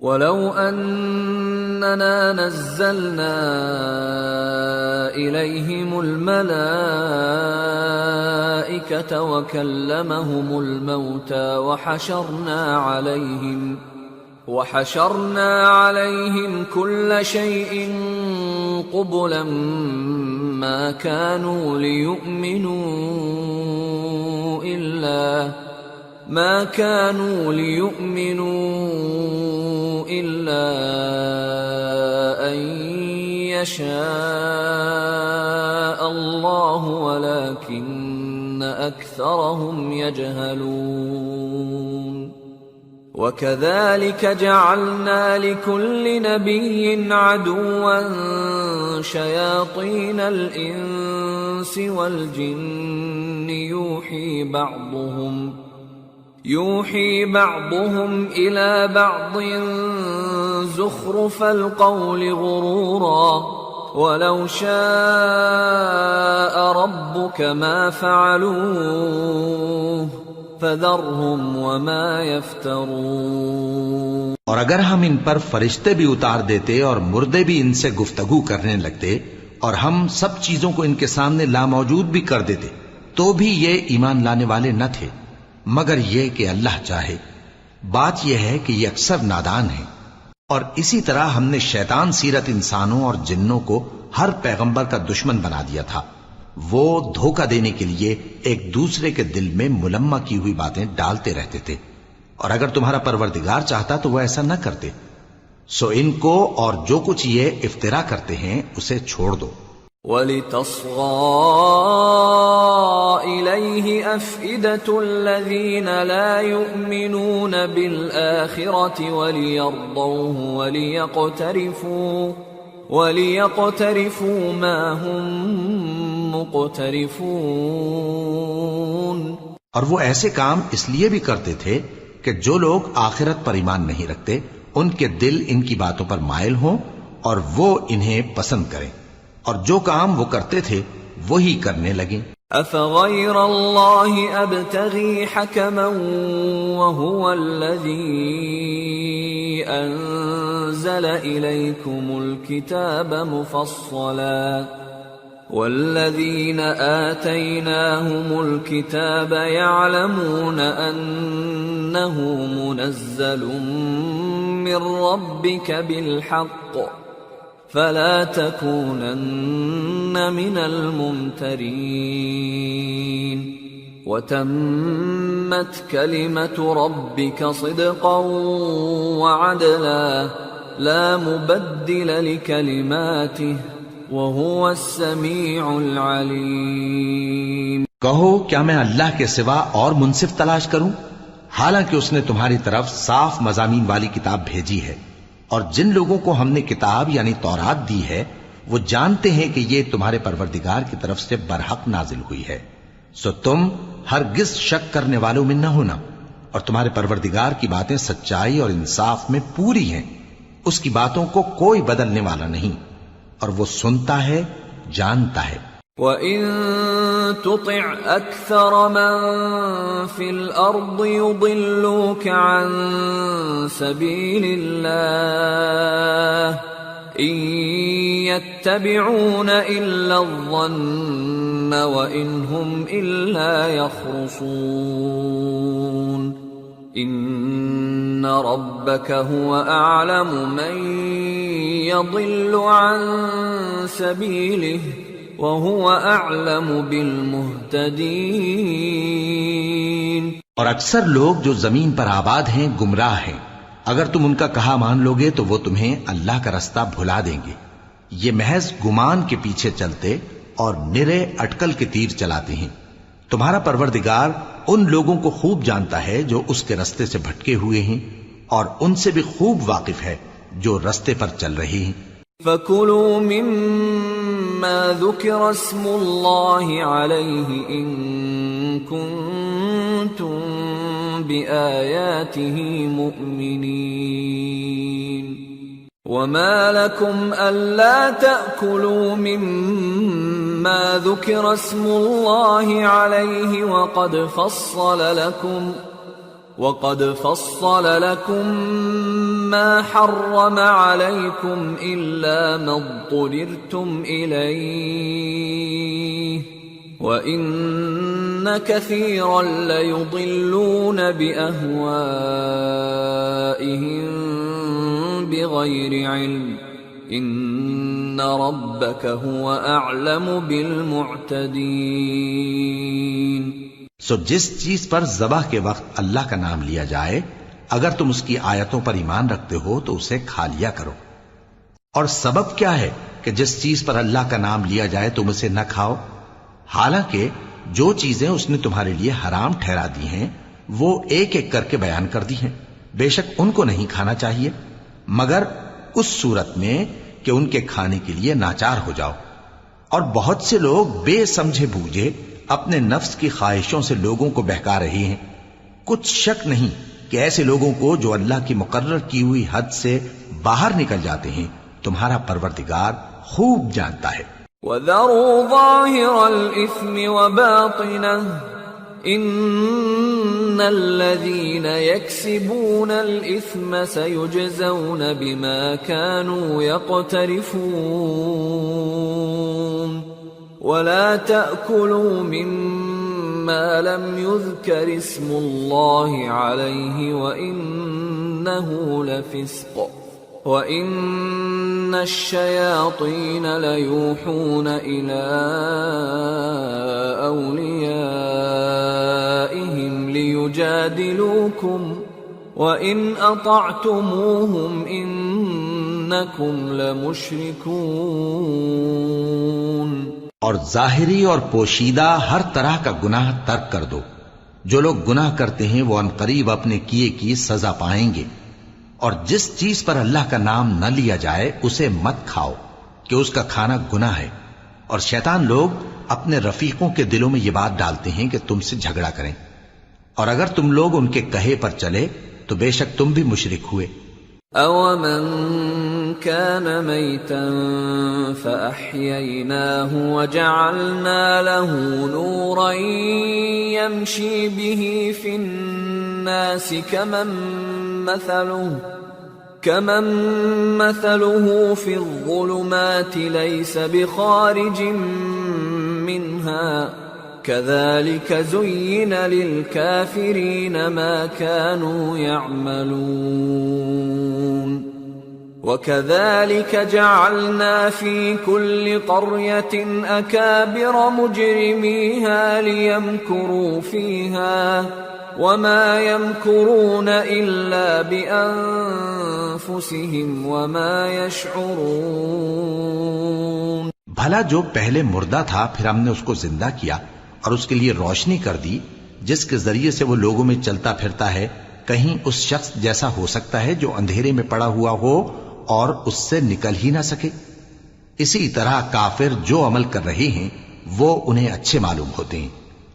وَلَوْ أَنَّنَا نَزَّلْنَا إِلَيْهِمُ الْمَلَائِكَةَ وَكَلَّمَهُمُ الْمَوْتَى وَحَشَرْنَا عَلَيْهِمْ كُلَّ شَيْءٍ قُبُلًا مَا كَانُوا لِيُؤْمِنُوا إِلَّا أَن يَشَاءَ اللَّهُ وَلَكِنَّ أَكْثَرَهُمْ يَجْهَلُونَ وَكَذَلِكَ جَعَلْنَا لِكُلِّ نَبِيٍّ عَدُوًّا شَيَاطِينَ الْإِنسِ وَالْجِنِّ يُوحِي بَعْضُهُمْ إِلَى بَعْضٍ زُخْرُفَ الْقَوْلِ غُرُورًا وَلَوْ شَاءَ رَبُّكَ مَا فَعَلُوهُ فَذَرْهُمْ وَمَا يَفْتَرُونَ۔ اور اگر ہم ان پر فرشتے بھی اتار دیتے اور مردے بھی ان سے گفتگو کرنے لگتے اور ہم سب چیزوں کو ان کے سامنے لاموجود بھی کر دیتے تو بھی یہ ایمان لانے والے نہ تھے مگر یہ کہ اللہ چاہے۔ بات یہ ہے کہ یہ اکثر نادان ہیں۔ اور اسی طرح ہم نے شیطان سیرت انسانوں اور جنوں کو ہر پیغمبر کا دشمن بنا دیا تھا۔ وہ دھوکہ دینے کے لیے ایک دوسرے کے دل میں ملمہ کی ہوئی باتیں ڈالتے رہتے تھے، اور اگر تمہارا پروردگار چاہتا تو وہ ایسا نہ کرتے۔ سو ان کو اور جو کچھ یہ افترا کرتے ہیں اسے چھوڑ دو۔ وَلِتَصْغَىٰ إِلَيْهِ أَفْئِدَةُ الَّذِينَ لَا يُؤْمِنُونَ بِالْآخِرَةِ وَلِيَرْضَوْهُ وَلِيَقْتَرِفُوا مَا هُمْ مُقْتَرِفُونَ۔ اور وہ ایسے کام اس لیے بھی کرتے تھے کہ جو لوگ آخرت پر ایمان نہیں رکھتے ان کے دل ان کی باتوں پر مائل ہوں اور وہ انہیں پسند کریں، اور جو کام وہ کرتے تھے وہی کرنے لگیں۔ أَفَغَيْرَ اللَّهِ أَبْتَغِي حَكَمًا وَهُوَ الَّذِي أَنزَلَ إِلَيْكُمُ الْكِتَابَ مُفَصَّلًا وَالَّذِينَ آتَيْنَاهُمُ الْكِتَابَ يَعْلَمُونَ أَنَّهُ مُنَزَّلٌ مِّن رَّبِّكَ بِالْحَقِّ فَلَا تَكُونَنَّ مِنَ الْمُمْتَرِينَ وَتَمَّتْ كَلِمَةُ رَبِّكَ صِدْقًا وَعَدْلًا لَا مُبَدِّلَ لِكَلِمَاتِهِ وَهُوَ السَّمِيعُ الْعَلِيمُ۔ کہو کیا میں اللہ کے سوا اور منصف تلاش کروں، حالانکہ اس نے تمہاری طرف صاف مضامین والی کتاب بھیجی ہے، اور جن لوگوں کو ہم نے کتاب یعنی تورات دی ہے وہ جانتے ہیں کہ یہ تمہارے پروردگار کی طرف سے برحق نازل ہوئی ہے، سو تم ہرگز شک کرنے والوں میں نہ ہونا، اور تمہارے پروردگار کی باتیں سچائی اور انصاف میں پوری ہیں، اس کی باتوں کو کوئی بدلنے والا نہیں، اور وہ سنتا ہے جانتا ہے۔ وَإِن تُطِعْ أَكْثَرَ مَن فِي الْأَرْضِ يُضِلُّوكَ عَن سَبِيلِ اللَّهِ إِن يَتَّبِعُونَ إِلَّا الظَّنَّ وَإِنْ هُمْ إِلَّا يَخْرُصُونَ إِنَّ رَبَّكَ هُوَ أَعْلَمُ مَن يَضِلُّ عَن سَبِيلِهِ وَهُوَ أَعْلَمُ بِالْمُهْتَدِينَ۔ اور اکثر لوگ جو زمین پر آباد ہیں گمراہ ہیں، اگر تم ان کا کہا مان لوگے تو وہ تمہیں اللہ کا رستہ بھلا دیں گے۔ یہ محض گمان کے پیچھے چلتے اور نرے اٹکل کے تیر چلاتے ہیں۔ تمہارا پروردگار ان لوگوں کو خوب جانتا ہے جو اس کے رستے سے بھٹکے ہوئے ہیں، اور ان سے بھی خوب واقف ہے جو رستے پر چل رہے ہیں۔ فَكُلُوا مِمَّا ذُكِرَ اسْمُ اللَّهِ عَلَيْهِ إِن كُنتُم بِآيَاتِهِ مُؤْمِنِينَ وَمَا لَكُمْ أَلَّا تَأْكُلُوا مِمَّا ذُكِرَ اسْمُ اللَّهِ عَلَيْهِ وَقَدْ فَصَّلَ لَكُم ما حرم عليكم إلا ما اضطررتم إليه وإن كثيرا ليضلون بأهوائهم بغير علم ان ربك هو اعلم بالمعتدين۔ سو جس چیز پر ذبح کے وقت اللہ کا نام لیا جائے اگر تم اس کی آیتوں پر ایمان رکھتے ہو تو اسے کھا لیا کرو۔ اور سبب کیا ہے کہ جس چیز پر اللہ کا نام لیا جائے تم اسے نہ کھاؤ؟ حالانکہ جو چیزیں اس نے تمہارے لیے حرام ٹھہرا دی ہیں وہ ایک ایک کر کے بیان کر دی ہیں، بے شک ان کو نہیں کھانا چاہیے مگر اس صورت میں کہ ان کے کھانے کے لیے ناچار ہو جاؤ۔ اور بہت سے لوگ بے سمجھے بوجھے اپنے نفس کی خواہشوں سے لوگوں کو بہکا رہے ہیں۔ کچھ شک نہیں کہ ایسے لوگوں کو جو اللہ کی مقرر کی ہوئی حد سے باہر نکل جاتے ہیں تمہارا پروردگار خوب جانتا ہے۔ وَذَرُوا ظَاهِرَ الْإِثْمِ وَبَاطِنَهُ إِنَّ الَّذِينَ يَكْسِبُونَ الْإِثْمَ سَيُجْزَوْنَ بِمَا كَانُوا يَقْتَرِفُونَ وَلَا تَأْكُلُوا مِمَّا لَمْ يُذْكَرِ اسْمُ اللَّهِ عَلَيْهِ وَإِنَّهُ لَفِسْقٌ وَإِنَّ الشَّيَاطِينَ لَيُوحُونَ إِلَىٰ أَوْلِيَائِهِمْ لِيُجَادِلُوكُمْ وَإِنْ أَطَعْتُمُوهُمْ إِنَّكُمْ لَمُشْرِكُونَ۔ اور ظاہری اور پوشیدہ ہر طرح کا گناہ ترک کر دو۔ جو لوگ گناہ کرتے ہیں وہ عنقریب اپنے کیے کی سزا پائیں گے۔ اور جس چیز پر اللہ کا نام نہ لیا جائے اسے مت کھاؤ کہ اس کا کھانا گناہ ہے۔ اور شیطان لوگ اپنے رفیقوں کے دلوں میں یہ بات ڈالتے ہیں کہ تم سے جھگڑا کریں، اور اگر تم لوگ ان کے کہے پر چلے تو بے شک تم بھی مشرک ہوئے۔ أَوَمَنْ كَانَ مَيْتًا فَأَحْيَيْنَاهُ وَجَعَلْنَا لَهُ نُورًا يَمْشِي بِهِ فِي النَّاسِ كَمَنْ مَثَلُهُ فِي الظُّلُمَاتِ لَيْسَ بِخَارِجٍ مِّنْهَا كَذَلِكَ زُيِّنَ لِلْكَافِرِينَ مَا كَانُوا يَعْمَلُونَ وَكَذَلِكَ جَعَلْنَا فِي كُلِّ قَرْيَةٍ أَكَابِرَ مُجْرِمِيهَا لِيَمْكُرُوا فِيهَا وَمَا يَمْكُرُونَ إِلَّا بِأَنفُسِهِمْ وَمَا يَشْعُرُونَ۔ بھلا جو پہلے مردہ تھا پھر ہم نے اس کو زندہ کیا اور اس کے لیے روشنی کر دی جس کے ذریعے سے وہ لوگوں میں چلتا پھرتا ہے، کہیں اس شخص جیسا ہو سکتا ہے جو اندھیرے میں پڑا ہوا ہو اور اس سے نکل ہی نہ سکے؟ اسی طرح کافر جو عمل کر رہے ہیں وہ انہیں اچھے معلوم ہوتے ہیں۔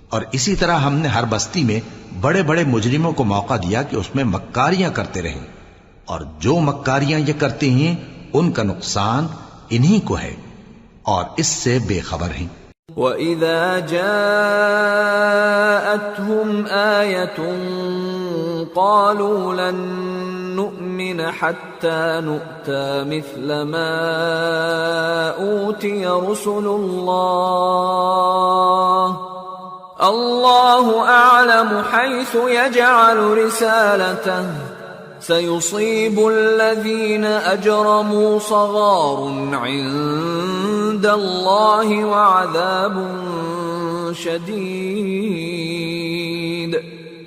اور اسی طرح ہم نے ہر بستی میں بڑے بڑے مجرموں کو موقع دیا کہ اس میں مکاریاں کرتے رہیں، اور جو مکاریاں یہ کرتے ہیں ان کا نقصان انہی کو ہے اور اس سے بے خبر ہیں۔ وَإِذَا جَاءَتْهُمْ آيَةٌ قَالُوا لَن نُّؤْمِنَ حَتَّى نُؤْتَىٰ مِثْلَ مَا أُوتِيَ رُسُلُ اللَّهُ أَعْلَمُ حَيْثُ يَجْعَلُ رِسَالَتَهُ سَيُصِيبُ الَّذِينَ أَجْرَمُوا صَغَارٌ عِندَ اللَّهِ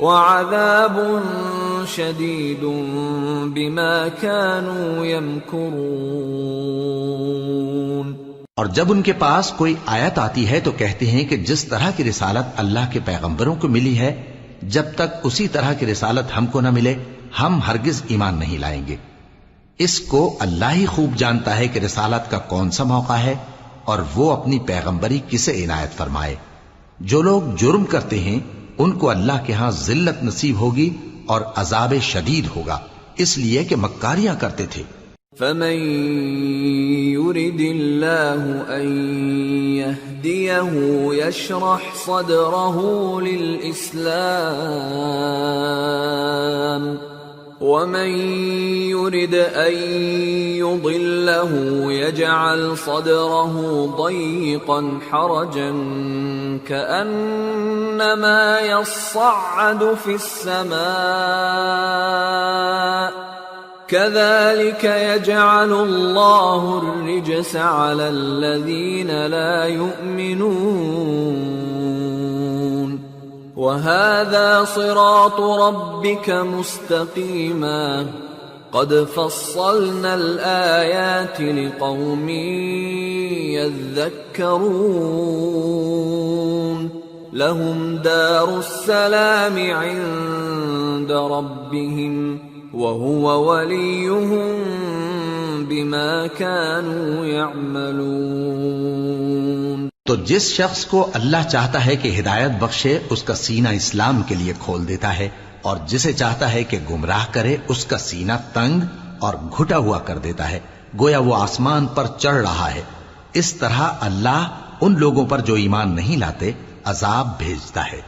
وَعَذَابٌ شَدِيدٌ بِمَا كَانُوا يَمْكُرُونَ۔ اور جب ان کے پاس کوئی آیت آتی ہے تو کہتے ہیں کہ جس طرح کی رسالت اللہ کے پیغمبروں کو ملی ہے جب تک اسی طرح کی رسالت ہم کو نہ ملے ہم ہرگز ایمان نہیں لائیں گے۔ اس کو اللہ ہی خوب جانتا ہے کہ رسالت کا کون سا موقع ہے اور وہ اپنی پیغمبری کسے عنایت فرمائے۔ جو لوگ جرم کرتے ہیں ان کو اللہ کے ہاں ذلت نصیب ہوگی اور عذاب شدید ہوگا، اس لیے کہ مکاریاں کرتے تھے۔ فَمَن يُرِدِ اللَّهُ أَن يَهْدِيَهُ يَشْرَحْ صَدْرَهُ لِلْإِسْلَامِ ومن يرد أن يضله يجعل صدره ضيقا حرجا كأنما يصعد في السماء كذلك يجعل الله الرجس على الذين لا يؤمنون وهذا صراط ربك مستقيما قد فصلنا الآيات لقوم يذكرون لهم دار السلام عند ربهم وهو وليهم بما كانوا يعملون۔ تو جس شخص کو اللہ چاہتا ہے کہ ہدایت بخشے اس کا سینہ اسلام کے لیے کھول دیتا ہے، اور جسے چاہتا ہے کہ گمراہ کرے اس کا سینہ تنگ اور گھٹا ہوا کر دیتا ہے، گویا وہ آسمان پر چڑھ رہا ہے۔ اس طرح اللہ ان لوگوں پر جو ایمان نہیں لاتے عذاب بھیجتا ہے،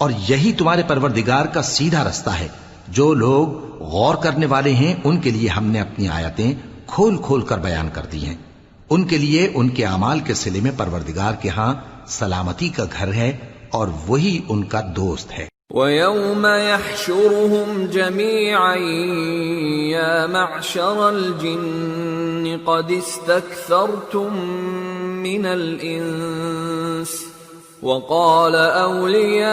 اور یہی تمہارے پروردگار کا سیدھا رستہ ہے۔ جو لوگ غور کرنے والے ہیں ان کے لیے ہم نے اپنی آیتیں کھول کھول کر بیان کر دی ہیں۔ ان کے لیے ان کے اعمال کے صلے میں پروردگار کے ہاں سلامتی کا گھر ہے، اور وہی ان کا دوست ہے۔ وَيَوْمَ يَحْشُرُهُمْ جَمِيعًا يَا مَعْشَرَ الْجِنِّ قَدِ اسْتَكْثَرْتُمْ مِنَ الْإِنسِ وَقَالَ أَوْلِيَاؤُهُمْ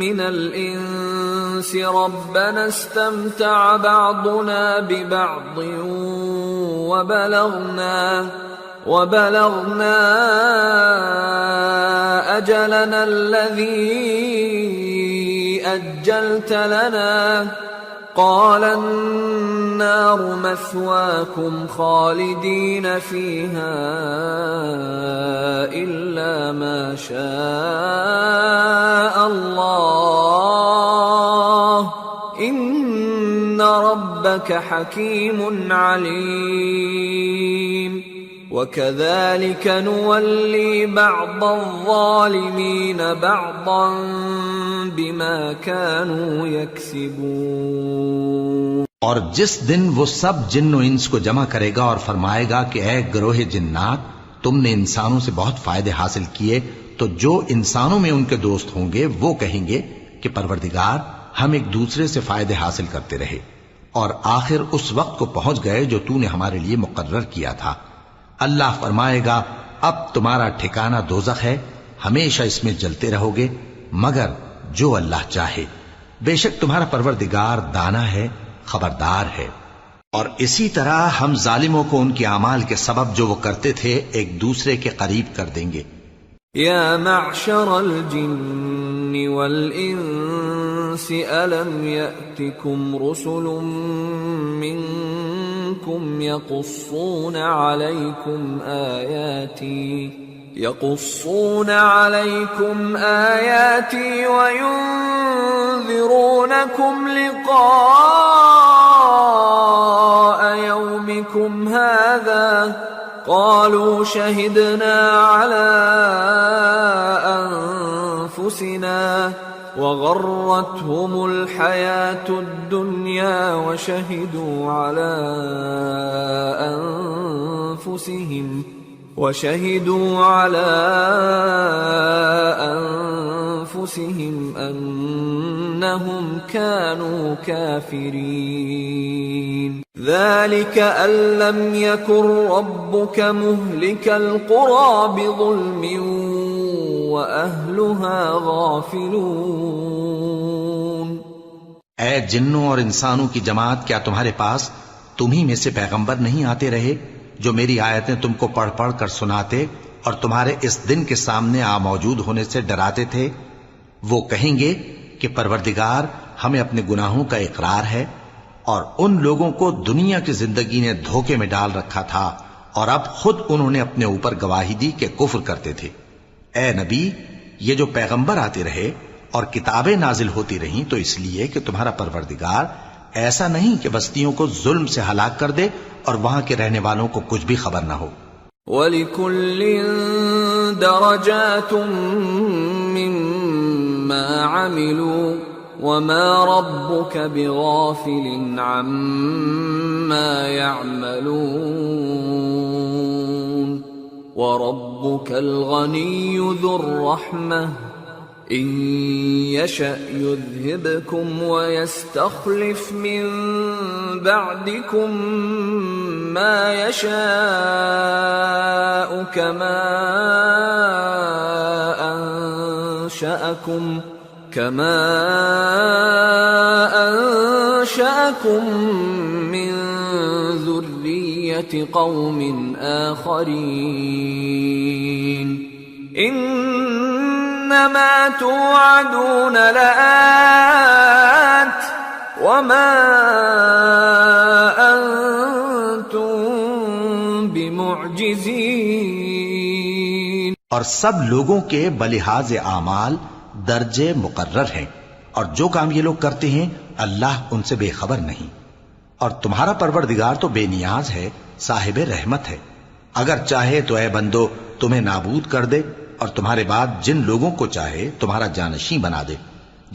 مِنَ الْإِنسِ رَبَّنَا اسْتَمْتَعَ بَعْضُنَا بِبَعْضٍ وَبَلَغْنَا أَجَلَنَا الَّذِي أَجَّلْتَ لَنَا قَالَ النَّارُ مَثْوَاكُمْ خَالِدِينَ فِيهَا إِلَّا مَا شَاءَ اللَّهُ إِنَّ رَبَّكَ حَكِيمٌ عَلِيمٌ وَكَذَلِكَ نُوَلِّي بَعْضَ الظَّالِمِينَ بَعْضًا بِمَا كَانُوا يَكْسِبُونَ۔ اور جس دن وہ سب جن و انس کو جمع کرے گا اور فرمائے گا کہ اے گروہ جنات، تم نے انسانوں سے بہت فائدے حاصل کیے، تو جو انسانوں میں ان کے دوست ہوں گے وہ کہیں گے کہ پروردگار ہم ایک دوسرے سے فائدے حاصل کرتے رہے، اور آخر اس وقت کو پہنچ گئے جو تو نے ہمارے لیے مقرر کیا تھا۔ اللہ فرمائے گا اب تمہارا ٹھکانہ دوزخ ہے، ہمیشہ اس میں جلتے رہو گے مگر جو اللہ چاہے، بے شک تمہارا پروردگار دانا ہے، خبردار ہے۔ اور اسی طرح ہم ظالموں کو ان کے اعمال کے سبب جو وہ کرتے تھے ایک دوسرے کے قریب کر دیں گے۔ یا معشر الجن والانس الم یأتکم رسل منکم یقصون علیکم آیاتی وینذرونکم لقاء یومکم هذا قالوا شهدنا على أنفسنا وغرتهم الحياة الدنيا وشهدوا على أنفسهم أنهم كانوا كافرين ذلك أن لم يكن ربك مهلك القرى بظلم وأهلها غافلون۔ اے جنوں اور انسانوں کی جماعت، کیا تمہارے پاس تمہیں میں سے پیغمبر نہیں آتے رہے جو میری آیتیں تم کو پڑھ پڑھ کر سناتے اور تمہارے اس دن کے سامنے موجود ہونے سے ڈراتے تھے؟ وہ کہیں گے کہ پروردگار ہمیں اپنے گناہوں کا اقرار ہے، اور ان لوگوں کو دنیا کی زندگی نے دھوکے میں ڈال رکھا تھا اور اب خود انہوں نے اپنے اوپر گواہی دی کہ کفر کرتے تھے۔ اے نبی، یہ جو پیغمبر آتے رہے اور کتابیں نازل ہوتی رہیں تو اس لیے کہ تمہارا پروردگار ایسا نہیں کہ بستیوں کو ظلم سے ہلاک کر دے اور وہاں کے رہنے والوں کو کچھ بھی خبر نہ ہو۔ وَلِكُلٍّ دَرَجَاتٌ مِّمَّا عَمِلُوا وما ربك بغافل عما يعملون وربك الغني ذو الرحمة إن يشأ يذهبكم ويستخلف من بعدكم ما يشاء كما أنشأكم من ذرية قوم آخرين إنما توعدون لآت وما أنتم بمعجزين اور سب لوگوں کے بلحاظ اعمال درجے مقرر ہیں، اور جو کام یہ لوگ کرتے ہیں اللہ ان سے بے خبر نہیں، اور تمہارا پروردگار تو بے نیاز ہے، صاحب رحمت ہے۔ اگر چاہے تو اے بندو تمہیں نابود کر دے، اور تمہارے بعد جن لوگوں کو چاہے تمہارا جانشین بنا دے،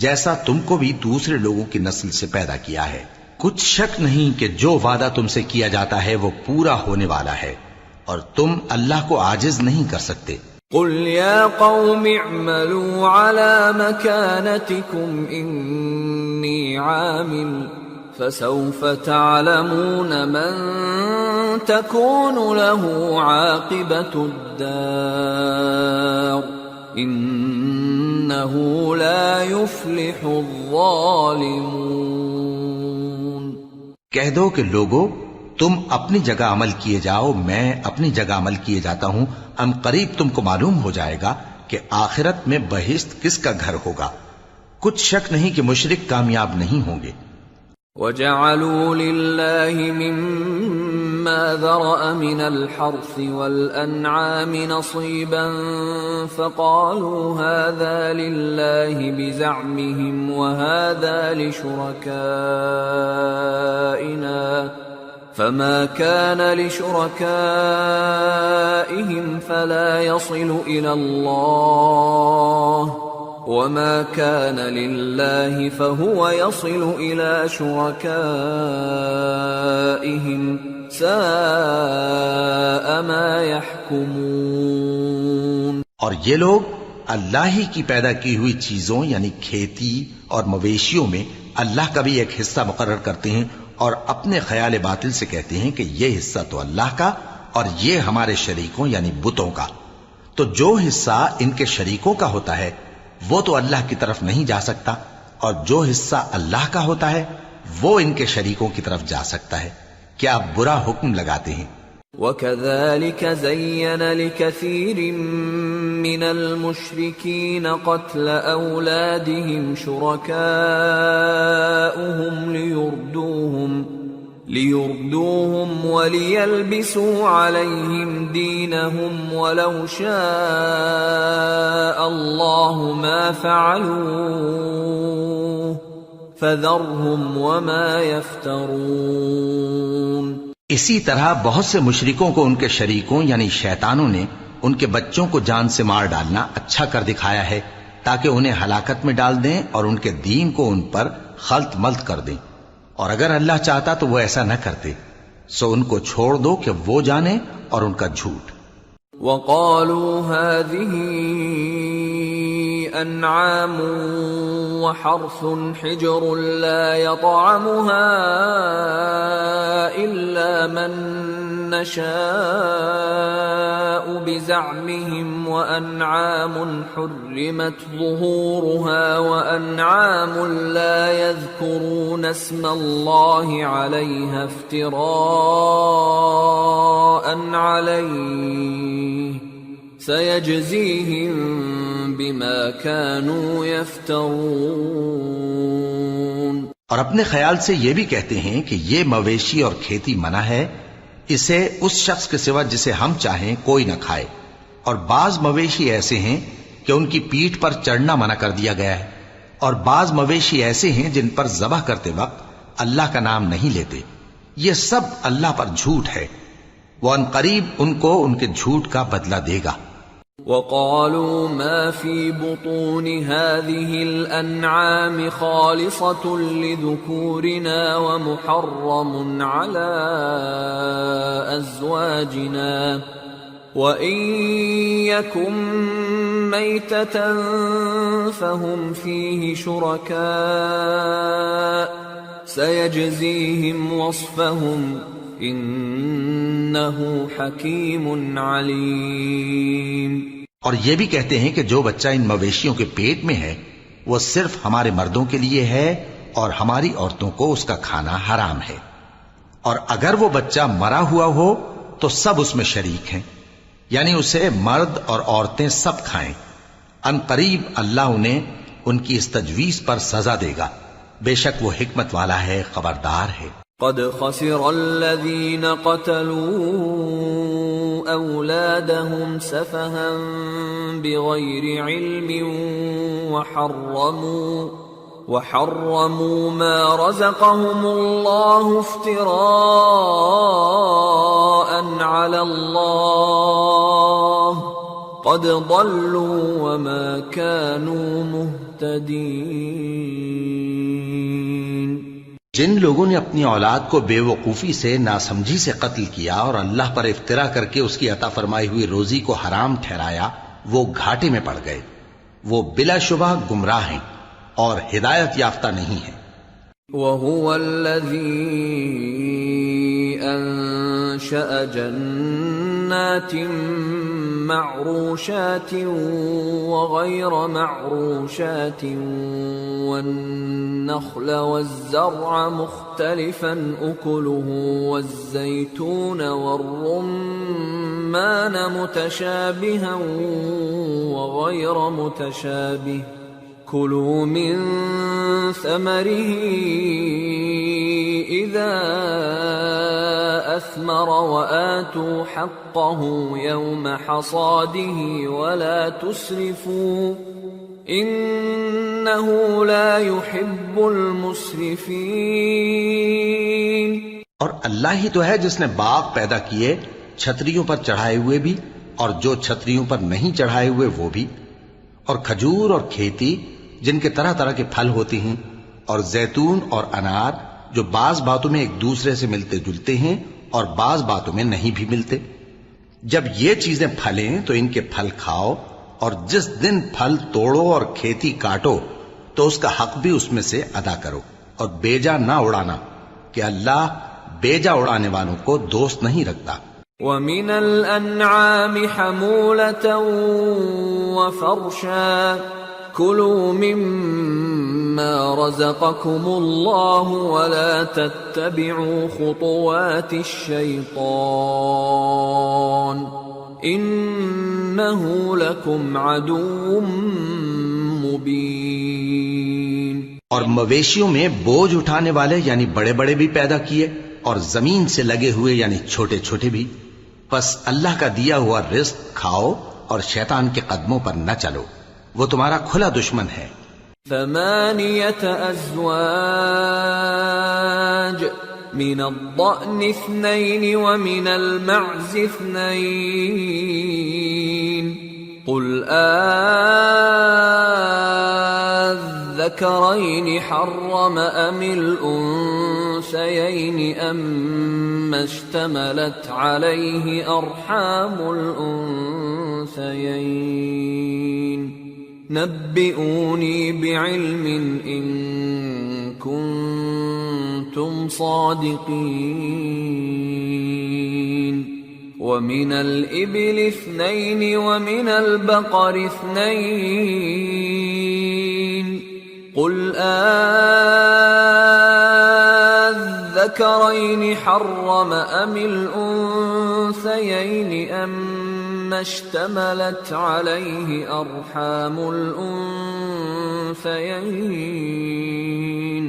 جیسا تم کو بھی دوسرے لوگوں کی نسل سے پیدا کیا ہے۔ کچھ شک نہیں کہ جو وعدہ تم سے کیا جاتا ہے وہ پورا ہونے والا ہے، اور تم اللہ کو عاجز نہیں کر سکتے۔ قل يا قوم اعملوا على مكانتكم إني عامل فسوف تعلمون من تكون له عاقبة الدار إنه لا يفلح الظالمون۔ کہہ دو کہ لوگو تم اپنی جگہ عمل کیے جاؤ، میں اپنی جگہ عمل کیے جاتا ہوں، ان قریب تم کو معلوم ہو جائے گا کہ آخرت میں بہشت کس کا گھر ہوگا۔ کچھ شک نہیں کہ مشرک کامیاب نہیں ہوں گے۔ وَجَعَلُوا لِلَّهِ مِمَّا ذَرَأَ مِنَ الْحَرْثِ وَالْأَنْعَامِ نَصِيبًا فَقَالُوا هَذَا لِلَّهِ بِزَعْمِهِمْ وَهَذَا لِشُرَكَائِنَا فَمَا كَانَ لِشُرَكَائِهِمْ فَلَا يَصِلُ إِلَى اللَّهِ وَمَا كَانَ لِلَّهِ فَهُوَ يَصِلُ إِلَى شُرَكَائِهِمْ سَاءَ مَا يَحْكُمُونَ۔ اور یہ لوگ اللہ ہی کی پیدا کی ہوئی چیزوں یعنی کھیتی اور مویشیوں میں اللہ کا بھی ایک حصہ مقرر کرتے ہیں، اور اپنے خیال باطل سے کہتے ہیں کہ یہ حصہ تو اللہ کا اور یہ ہمارے شریکوں یعنی بتوں کا۔ تو جو حصہ ان کے شریکوں کا ہوتا ہے وہ تو اللہ کی طرف نہیں جا سکتا، اور جو حصہ اللہ کا ہوتا ہے وہ ان کے شریکوں کی طرف جا سکتا ہے۔ کیا برا حکم لگاتے ہیں۔ وَكَذَلِكَ زَيَّنَ لِكَثِيرٍ مِّنَ الْمُشْرِكِينَ قَتْلَ أَوْلَادِهِمْ شُرَكَاؤُهُمْ لِيُرْدُوهُمْ وَلِيَلْبِسُوا عَلَيْهِمْ دِينَهُمْ وَلَوْ شَاءَ اللَّهُ مَا فَعَلُوهُ فَذَرْهُمْ وَمَا يَفْتَرُونَ۔ اسی طرح بہت سے مشرکوں کو ان کے شریکوں یعنی شیطانوں نے ان کے بچوں کو جان سے مار ڈالنا اچھا کر دکھایا ہے، تاکہ انہیں ہلاکت میں ڈال دیں اور ان کے دین کو ان پر خلط ملط کر دیں، اور اگر اللہ چاہتا تو وہ ایسا نہ کرتے۔ سو ان کو چھوڑ دو کہ وہ جانے اور ان کا جھوٹ۔ وَقَالُوا هَذِهِ أَنْعَامٌ وَحَرْثٌ حِجْرٌ لَا يَطْعَمُهَا إِلَّا مَن نَّشَاءُ بِزَعْمِهِمْ وَأَنْعَامٌ حُرِّمَتْ ظُهُورُهَا وَأَنْعَامٌ لَا يَذْكُرُونَ اسْمَ اللَّهِ عَلَيْهَا افْتِرَاءً عَلَيْهِ سَيَجْزِيهِمْ بِمَا كَانُوا يَفْتَرُونَ۔ اور اپنے خیال سے یہ بھی کہتے ہیں کہ یہ مویشی اور کھیتی منع ہے، اسے اس شخص کے سوا جسے ہم چاہیں کوئی نہ کھائے، اور بعض مویشی ایسے ہیں کہ ان کی پیٹھ پر چڑھنا منع کر دیا گیا ہے، اور بعض مویشی ایسے ہیں جن پر ذبح کرتے وقت اللہ کا نام نہیں لیتے۔ یہ سب اللہ پر جھوٹ ہے، وہ ان قریب ان کو ان کے جھوٹ کا بدلہ دے گا۔ وقالوا ما في بطون هذه الأنعام خالصة لذكورنا ومحرم على أزواجنا وإن يكن ميتة فهم فيه شركاء سيجزيهم وصفهم إنه حكيم عليم۔ اور یہ بھی کہتے ہیں کہ جو بچہ ان مویشیوں کے پیٹ میں ہے وہ صرف ہمارے مردوں کے لیے ہے اور ہماری عورتوں کو اس کا کھانا حرام ہے، اور اگر وہ بچہ مرا ہوا ہو تو سب اس میں شریک ہیں، یعنی اسے مرد اور عورتیں سب کھائیں۔ ان قریب اللہ انہیں ان کی اس تجویز پر سزا دے گا، بے شک وہ حکمت والا ہے، خبردار ہے۔ قد خسر الذين قتلوا أولادهم سفها بغير علم وحرموا ما رزقهم الله افتراء على الله قد ضلوا وما كانوا مهتدين۔ جن لوگوں نے اپنی اولاد کو بے وقوفی سے ناسمجھی سے قتل کیا اور اللہ پر افترا کر کے اس کی عطا فرمائی ہوئی روزی کو حرام ٹھہرایا، وہ گھاٹے میں پڑ گئے، وہ بلا شبہ گمراہ ہیں اور ہدایت یافتہ نہیں ہیں۔ وَهُوَ الَّذِي أَنشَأَ جَنَّاتٍ مَّعْرُوشَاتٍ وَغَيْرَ مَعْرُوشَاتٍ وَالنَّخْلَ وَالزَّرْعَ مُخْتَلِفًا أُكُلُهُ وَالزَّيْتُونَ وَالرُّمَّانَ مُتَشَابِهًا وَغَيْرَ مُتَشَابِهٍ كُلُوا مِن ثَمَرِهِ إِذَا أَثْمَرَ وَآتُوا حَقَّهُ يَوْمَ حَصَادِهِ وَلَا تُسْرِفُوا إِنَّهُ لَا يُحِبُّ الْمُسْرِفِينَ۔ اور اللہ ہی تو ہے جس نے باغ پیدا کیے، چھتریوں پر چڑھائے ہوئے بھی اور جو چھتریوں پر نہیں چڑھائے ہوئے وہ بھی، اور کھجور اور کھیتی جن کے طرح طرح کے پھل ہوتے ہیں، اور زیتون اور انار جو بعض باتوں میں ایک دوسرے سے ملتے جلتے ہیں اور بعض باتوں میں نہیں بھی ملتے۔ جب یہ چیزیں پھلیں تو ان کے پھل کھاؤ، اور جس دن پھل توڑو اور کھیتی کاٹو تو اس کا حق بھی اس میں سے ادا کرو، اور بیجا نہ اڑانا کہ اللہ بیجا اڑانے والوں کو دوست نہیں رکھتا۔ وَمِنَ الْأَنْعَامِ حَمُولَةً وَفَرْشًا كُلُوا مِمَّا رَزَقَكُمُ اللَّهُ وَلَا تَتَّبِعُوا خُطُوَاتِ الشَّيْطَانِ إِنَّهُ لَكُمْ عَدُوٌّ مُبِينٌ۔ اور مویشیوں میں بوجھ اٹھانے والے یعنی بڑے بڑے بھی پیدا کیے، اور زمین سے لگے ہوئے یعنی چھوٹے چھوٹے بھی، پس اللہ کا دیا ہوا رزق کھاؤ اور شیطان کے قدموں پر نہ چلو، وہ تمہارا کھلا دشمن ہے۔ ثمانية أزواج من الضأن اثنين ومن المعز اثنين قل الذكرين حرم أم الأنثيين أما اشتملت عليه أرحام الأنثيين نبئوني بعلم إن كنتم صادقين ومن الإبل اثنين ومن البقر اثنين قل الذكرين حرم أم الأنثيين أما اشتملت عليه أرحام الأنثيين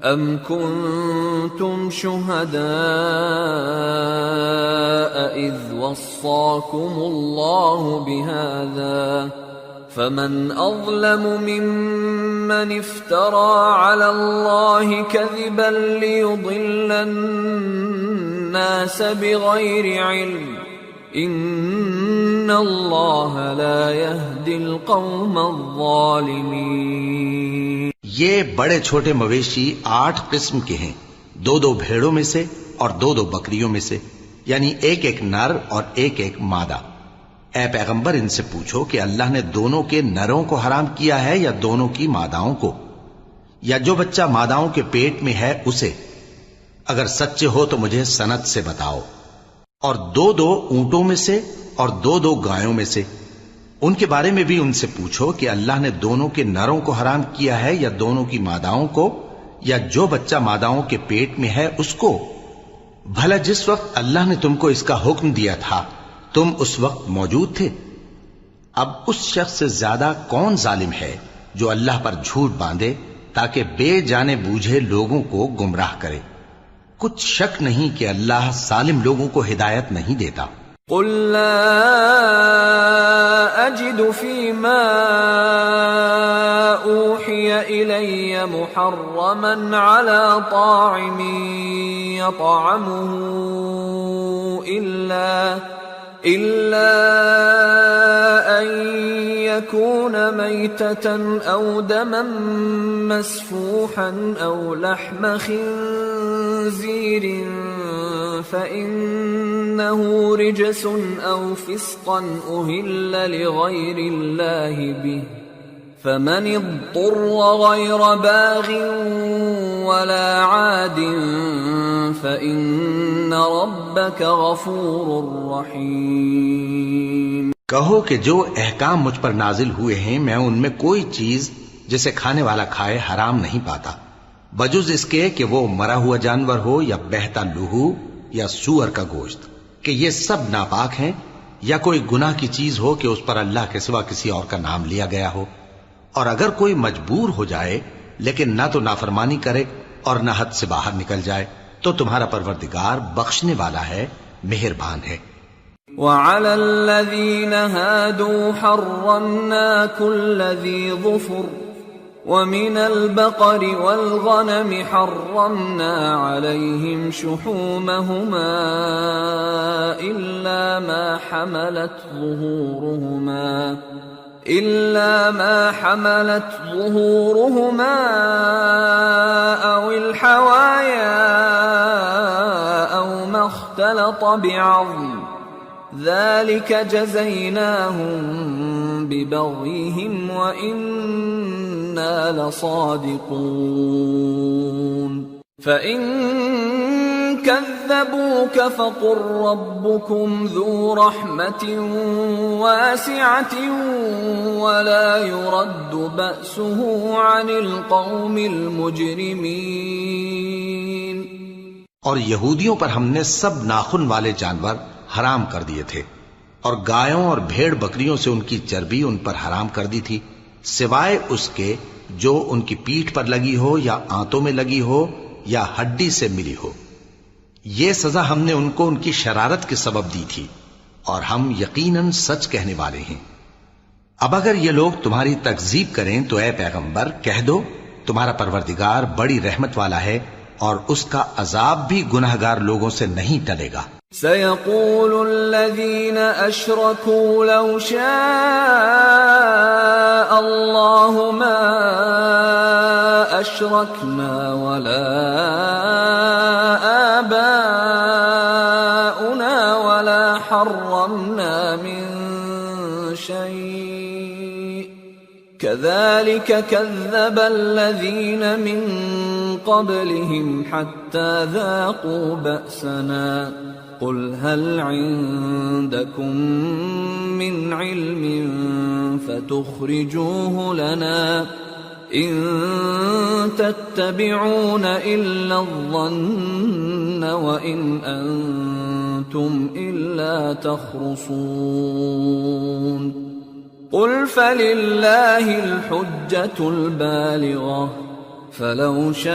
أم كنتم شهداء إذ وصاكم الله بهذا فمن أظلم ممن افترى على الله كذبا ليضل الناس بغير علم ان اللہ لا یہدی القوم الظالمین۔ یہ بڑے چھوٹے مویشی 8 قسم کے ہیں، 2 بھیڑوں میں سے اور 2 بکریوں میں سے، یعنی ایک نر اور ایک مادہ۔ اے پیغمبر ان سے پوچھو کہ اللہ نے دونوں کے نروں کو حرام کیا ہے یا دونوں کی ماداؤں کو، یا جو بچہ ماداؤں کے پیٹ میں ہے اسے؟ اگر سچے ہو تو مجھے سند سے بتاؤ۔ اور 2 اونٹوں میں سے اور 2 گایوں میں سے، ان کے بارے میں بھی ان سے پوچھو کہ اللہ نے دونوں کے نروں کو حرام کیا ہے یا دونوں کی ماداؤں کو، یا جو بچہ ماداؤں کے پیٹ میں ہے اس کو؟ بھلا جس وقت اللہ نے تم کو اس کا حکم دیا تھا تم اس وقت موجود تھے؟ اب اس شخص سے زیادہ کون ظالم ہے جو اللہ پر جھوٹ باندھے تاکہ بے جانے بوجھے لوگوں کو گمراہ کرے؟ کچھ شک نہیں کہ اللہ ظالم لوگوں کو ہدایت نہیں دیتا۔ قل لا اجد فيما اوحي الي محرما على طاعم يطعمه إلا أن يكون ميتة أو دما مسفوحا أو لحم خنزير فإنه رجس أو فسقا أهل لغير الله به فمن اضطر غير باغ ولا عاد فإن ربك غفور رحيم۔ کہو کہ جو احکام مجھ پر نازل ہوئے ہیں میں ان میں کوئی چیز جسے کھانے والا کھائے حرام نہیں پاتا، بجز اس کے کہ وہ مرا ہوا جانور ہو یا بہتا لہو یا سور کا گوشت، کہ یہ سب ناپاک ہیں، یا کوئی گناہ کی چیز ہو کہ اس پر اللہ کے سوا کسی اور کا نام لیا گیا ہو۔ اور اگر کوئی مجبور ہو جائے لیکن نہ تو نافرمانی کرے اور نہ حد سے باہر نکل جائے تو تمہارا پروردگار بخشنے والا ہے، مہربان ہے۔ وعلى الذين هادوا حرمنا كل ذي ظفر ومن البقر والغنم حرمنا عليهم شحومهما إلا ما حملت ظهورهما أو الحوايا أو ما اختلط بعظم ذلك جزيناهم ببغيهم وإنا لصادقون فإن كذبوك فقل ربكم ذو رحمة واسعة ولا يرد بأسه عن القوم المجرمين۔ اور یہودیوں پر ہم نے سب ناخن والے جانور حرام کر دیے تھے، اور گایوں اور بھیڑ بکریوں سے ان کی چربی ان پر حرام کر دی تھی، سوائے اس کے جو ان کی پیٹھ پر لگی ہو یا آنتوں میں لگی ہو یا ہڈی سے ملی ہو۔ یہ سزا ہم نے ان کو ان کی شرارت کے سبب دی تھی، اور ہم یقیناً سچ کہنے والے ہیں۔ اب اگر یہ لوگ تمہاری تکذیب کریں تو اے پیغمبر کہہ دو تمہارا پروردگار بڑی رحمت والا ہے اور اس کا عذاب بھی گناہگار لوگوں سے نہیں ٹلے گا۔ سيقول الذين أشركوا لو شاء الله ما أشركنا ولا آباؤنا ولا حرمنا من شيء كذلك كذب الذين من قبلهم حتى ذاقوا بأسنا قل هل عندكم من علم فتخرجوه لنا إن تتبعون إلا الظن وإن أنتم إلا تخرصون قل فلله الحجة البالغة فلو شاء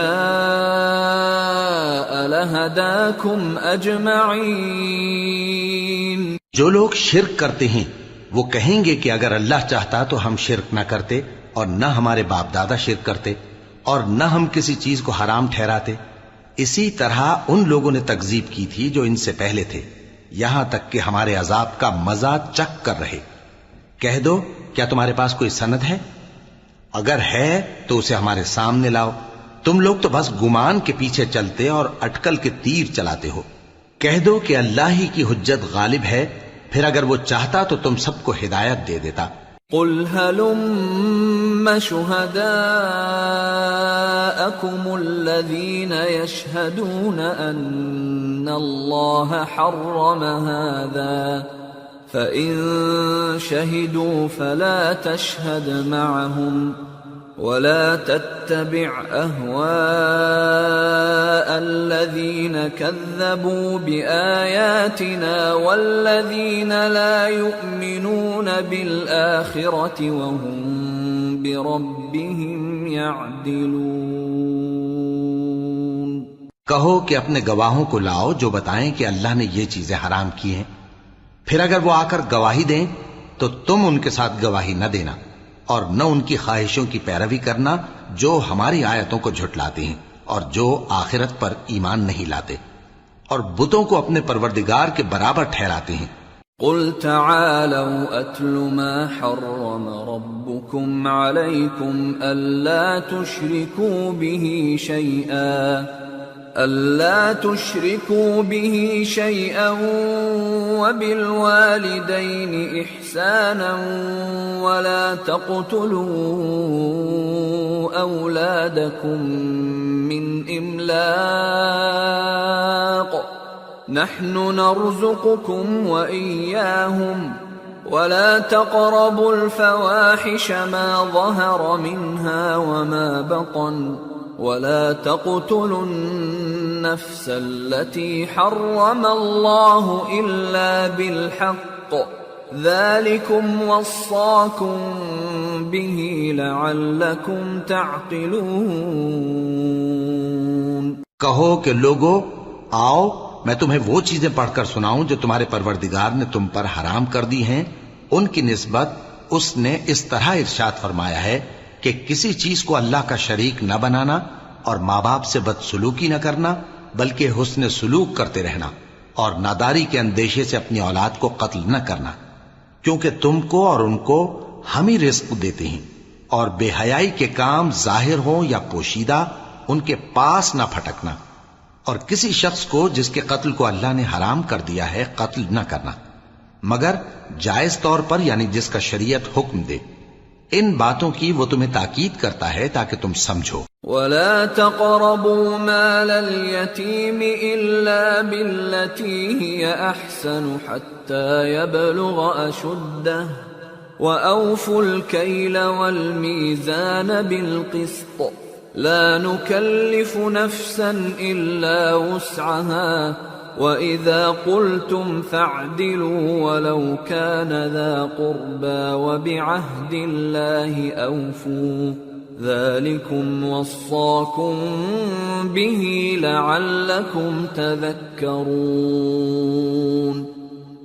لهداكم أجمعين۔ جو لوگ شرک کرتے ہیں وہ کہیں گے کہ اگر اللہ چاہتا تو ہم شرک نہ کرتے اور نہ ہمارے باپ دادا شرک کرتے اور نہ ہم کسی چیز کو حرام ٹھہراتے۔ اسی طرح ان لوگوں نے تکذیب کی تھی جو ان سے پہلے تھے، یہاں تک کہ ہمارے عذاب کا مزہ چکھ کر رہے۔ کہہ دو کیا تمہارے پاس کوئی سند ہے؟ اگر ہے تو اسے ہمارے سامنے لاؤ۔ تم لوگ تو بس گمان کے پیچھے چلتے اور اٹکل کے تیر چلاتے ہو۔ کہہ دو کہ اللہ ہی کی حجت غالب ہے، پھر اگر وہ چاہتا تو تم سب کو ہدایت دے دیتا۔ قل هلم شهداءكم الذين يشهدون أن الله حرم هذا فإن شهدوا فلا تشهد معهم ولا تتبع أهواء الذين كذبوا بآياتنا والذين لا يؤمنون بالآخرة وهم بربهم يعدلون۔ کہو کہ اپنے گواہوں کو لاؤ جو بتائیں کہ اللہ نے یہ چیزیں حرام کی ہیں، پھر اگر وہ آ کر گواہی دیں تو تم ان کے ساتھ گواہی نہ دینا اور نہ ان کی خواہشوں کی پیروی کرنا جو ہماری آیتوں کو جھٹلاتے ہیں اور جو آخرت پر ایمان نہیں لاتے اور بتوں کو اپنے پروردگار کے برابر ٹھہراتے ہیں۔ قل تعالوا اتل ما حرم ربكم عليكم ألا تشركوا به شيئا وبالوالدين إحسانا ولا تقتلوا أولادكم من إملاق نحن نرزقكم وإياهم ولا تقربوا الفواحش ما ظهر منها وما بطن ولا تقتلوا النفس التي حرم الله إلا بالحق ذلكم وصاكم به لعلكم تعقلون۔ کہو کہ لوگو آؤ میں تمہیں وہ چیزیں پڑھ کر سناؤں جو تمہارے پروردگار نے تم پر حرام کر دی ہیں۔ ان کی نسبت اس نے اس طرح ارشاد فرمایا ہے کہ کسی چیز کو اللہ کا شریک نہ بنانا اور ماں باپ سے بدسلوکی نہ کرنا بلکہ حسن سلوک کرتے رہنا اور ناداری کے اندیشے سے اپنی اولاد کو قتل نہ کرنا، کیونکہ تم کو اور ان کو ہم ہی رزق دیتے ہیں، اور بے حیائی کے کام ظاہر ہوں یا پوشیدہ ان کے پاس نہ پھٹکنا، اور کسی شخص کو جس کے قتل کو اللہ نے حرام کر دیا ہے قتل نہ کرنا مگر جائز طور پر، یعنی جس کا شریعت حکم دے۔ ان باتوں کی وہ تمہیں تاکید کرتا ہے تاکہ تم سمجھو۔ ولا تقربوا مال اليتيم إلا بالتي هي أحسن حتى يبلغ أشده وأوفوا الكيل والميزان بالقسط لا نكلف نفسا إلا وسعها وَإِذَا قُلْتُمْ فَاعْدِلُوا وَلَوْ كَانَ ذَا قُرْبَى وَبِعَهْدِ اللَّهِ أَوْفُوا ذَلِكُمْ وَصَّاكُمْ بِهِ لَعَلَّكُمْ تَذَكَّرُونَ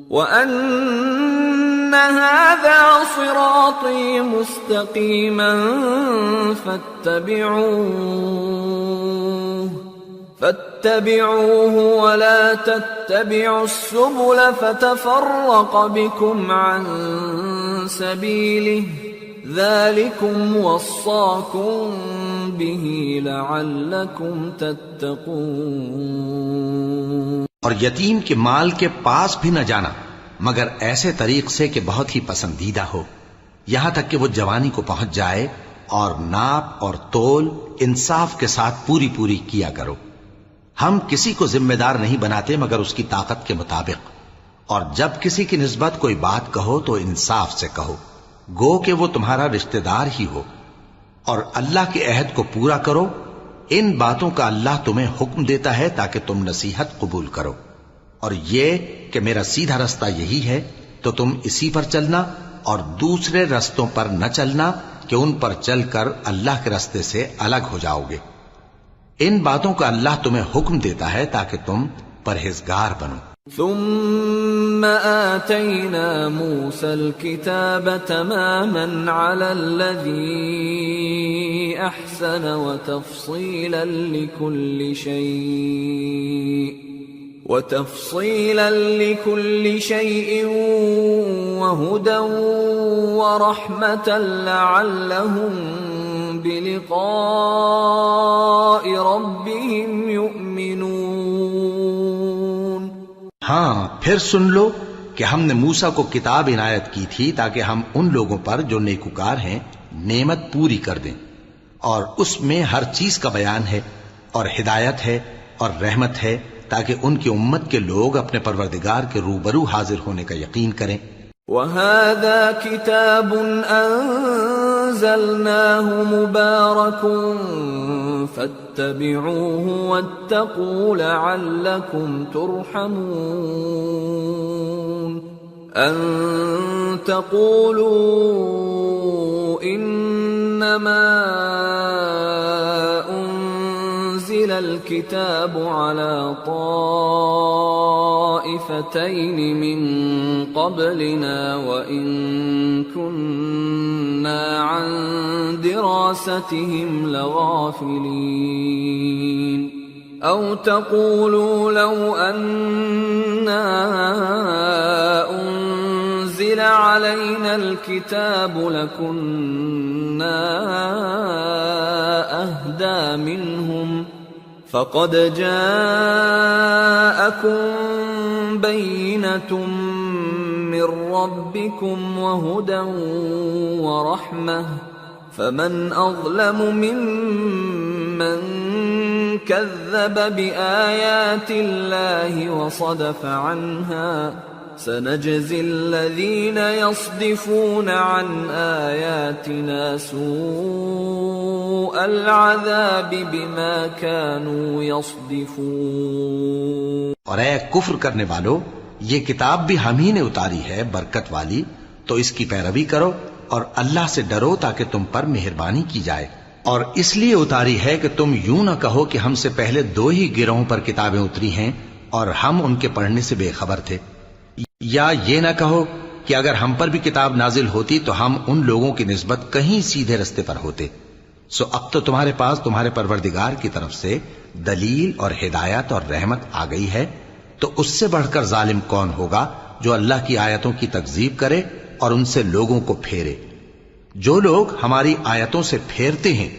وَأَنَّ هَذَا صِرَاطِي مُسْتَقِيمًا فاتبعوه ولا تتبعوا السبل فتفرق بكم عن سبيله ذلكم وصاكم به لعلكم تتقون۔ اور یتیم کے مال کے پاس بھی نہ جانا مگر ایسے طریق سے کہ بہت ہی پسندیدہ ہو، یہاں تک کہ وہ جوانی کو پہنچ جائے، اور ناپ اور تول انصاف کے ساتھ پوری پوری کیا کرو۔ ہم کسی کو ذمہ دار نہیں بناتے مگر اس کی طاقت کے مطابق، اور جب کسی کی نسبت کوئی بات کہو تو انصاف سے کہو، گو کہ وہ تمہارا رشتہ دار ہی ہو، اور اللہ کے عہد کو پورا کرو۔ ان باتوں کا اللہ تمہیں حکم دیتا ہے تاکہ تم نصیحت قبول کرو، اور یہ کہ میرا سیدھا رستہ یہی ہے تو تم اسی پر چلنا اور دوسرے رستوں پر نہ چلنا کہ ان پر چل کر اللہ کے رستے سے الگ ہو جاؤ گے۔ ان باتوں کا اللہ تمہیں حکم دیتا ہے تاکہ تم پرہیزگار بنو۔ ثم آتينا موسى الكتاب تماما على الذي أحسن وتفصيلا لكل شيء وهدى ورحمة لعلهم بلقاء ربهم يؤمنون۔ ہاں پھر سن لو کہ ہم نے موسیٰ کو کتاب عنایت کی تھی تاکہ ہم ان لوگوں پر جو نیکوکار ہیں نعمت پوری کر دیں، اور اس میں ہر چیز کا بیان ہے اور ہدایت ہے اور رحمت ہے، تاکہ ان کی امت کے لوگ اپنے پروردگار کے روبرو حاضر ہونے کا یقین کریں۔ وَهَذَا كِتَابٌ أَنزَلْنَاهُ مُبَارَكٌ فَاتَّبِعُوهُ وَاتَّقُوا لَعَلَّكُمْ تُرْحَمُونَ۔ أَن تَقُولُوا إِنَّمَا أُنزِلَ الْكِتَابُ عَلَى طَائِفَتَيْنِ مِن قَبْلِنَا وَإِن كُنَّا عَن دِرَاسَتِهِمْ لَغَافِلِينَ، أَوْ تَقُولُوا لَوْ أَنَّا أُنزِلَ عَلَيْنَا الْكِتَابُ لَكُنَّا أَهْدَى مِنْهُمْ، فَقَدْ جَاءَكُمْ بَيِّنَةٌ مِّن رَّبِّكُمْ وَهُدًى وَرَحْمَةٌ، فَمَنْ أَظْلَمُ مِمَّنْ كَذَّبَ بِآيَاتِ اللَّهِ وَصَدَفَ عَنْهَا، سَنَجْزِي الَّذِينَ يَصْدِفُونَ عَنْ آيَاتِنَا سُوءَ الْعَذَابِ بِمَا كَانُوا يَصْدِفُونَ۔ اور اے کفر کرنے والو، یہ کتاب بھی ہم ہی نے اتاری ہے برکت والی، تو اس کی پیروی کرو اور اللہ سے ڈرو تاکہ تم پر مہربانی کی جائے۔ اور اس لیے اتاری ہے کہ تم یوں نہ کہو کہ ہم سے پہلے 2 ہی گروہوں پر کتابیں اتری ہیں اور ہم ان کے پڑھنے سے بے خبر تھے، یا یہ نہ کہو کہ اگر ہم پر بھی کتاب نازل ہوتی تو ہم ان لوگوں کی نسبت کہیں سیدھے رستے پر ہوتے۔ سو اب تو تمہارے پاس تمہارے پروردگار کی طرف سے دلیل اور ہدایت اور رحمت آ گئی ہے، تو اس سے بڑھ کر ظالم کون ہوگا جو اللہ کی آیتوں کی تکذیب کرے اور ان سے لوگوں کو پھیرے۔ جو لوگ ہماری آیتوں سے پھیرتے ہیں،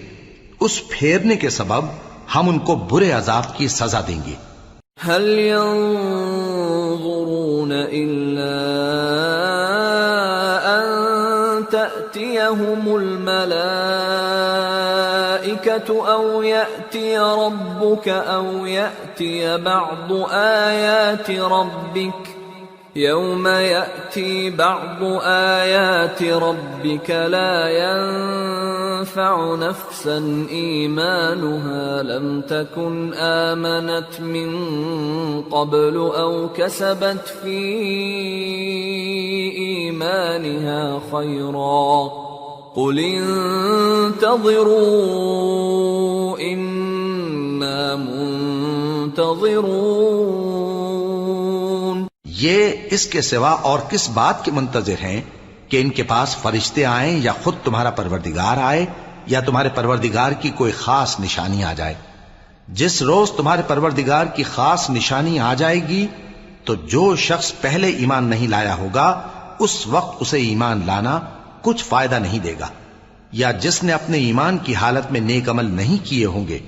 اس پھیرنے کے سبب ہم ان کو برے عذاب کی سزا دیں گے۔ هل ينظرون إلا أن تأتيهم الملائكة أو يأتي ربك أو يأتي بعض آيات ربك، يوم يأتي بعض آيات ربك لا ينفع نفسا إيمانها لم تكن آمنت من قبل أو كسبت في إيمانها خيرا قل انتظروا إنا منتظرون۔ یہ اس کے سوا اور کس بات کے منتظر ہیں کہ ان کے پاس فرشتے آئیں یا خود تمہارا پروردگار آئے یا تمہارے پروردگار کی کوئی خاص نشانی آ جائے؟ جس روز تمہارے پروردگار کی خاص نشانی آ جائے گی تو جو شخص پہلے ایمان نہیں لایا ہوگا اس وقت اسے ایمان لانا کچھ فائدہ نہیں دے گا، یا جس نے اپنے ایمان کی حالت میں نیک عمل نہیں کیے ہوں گے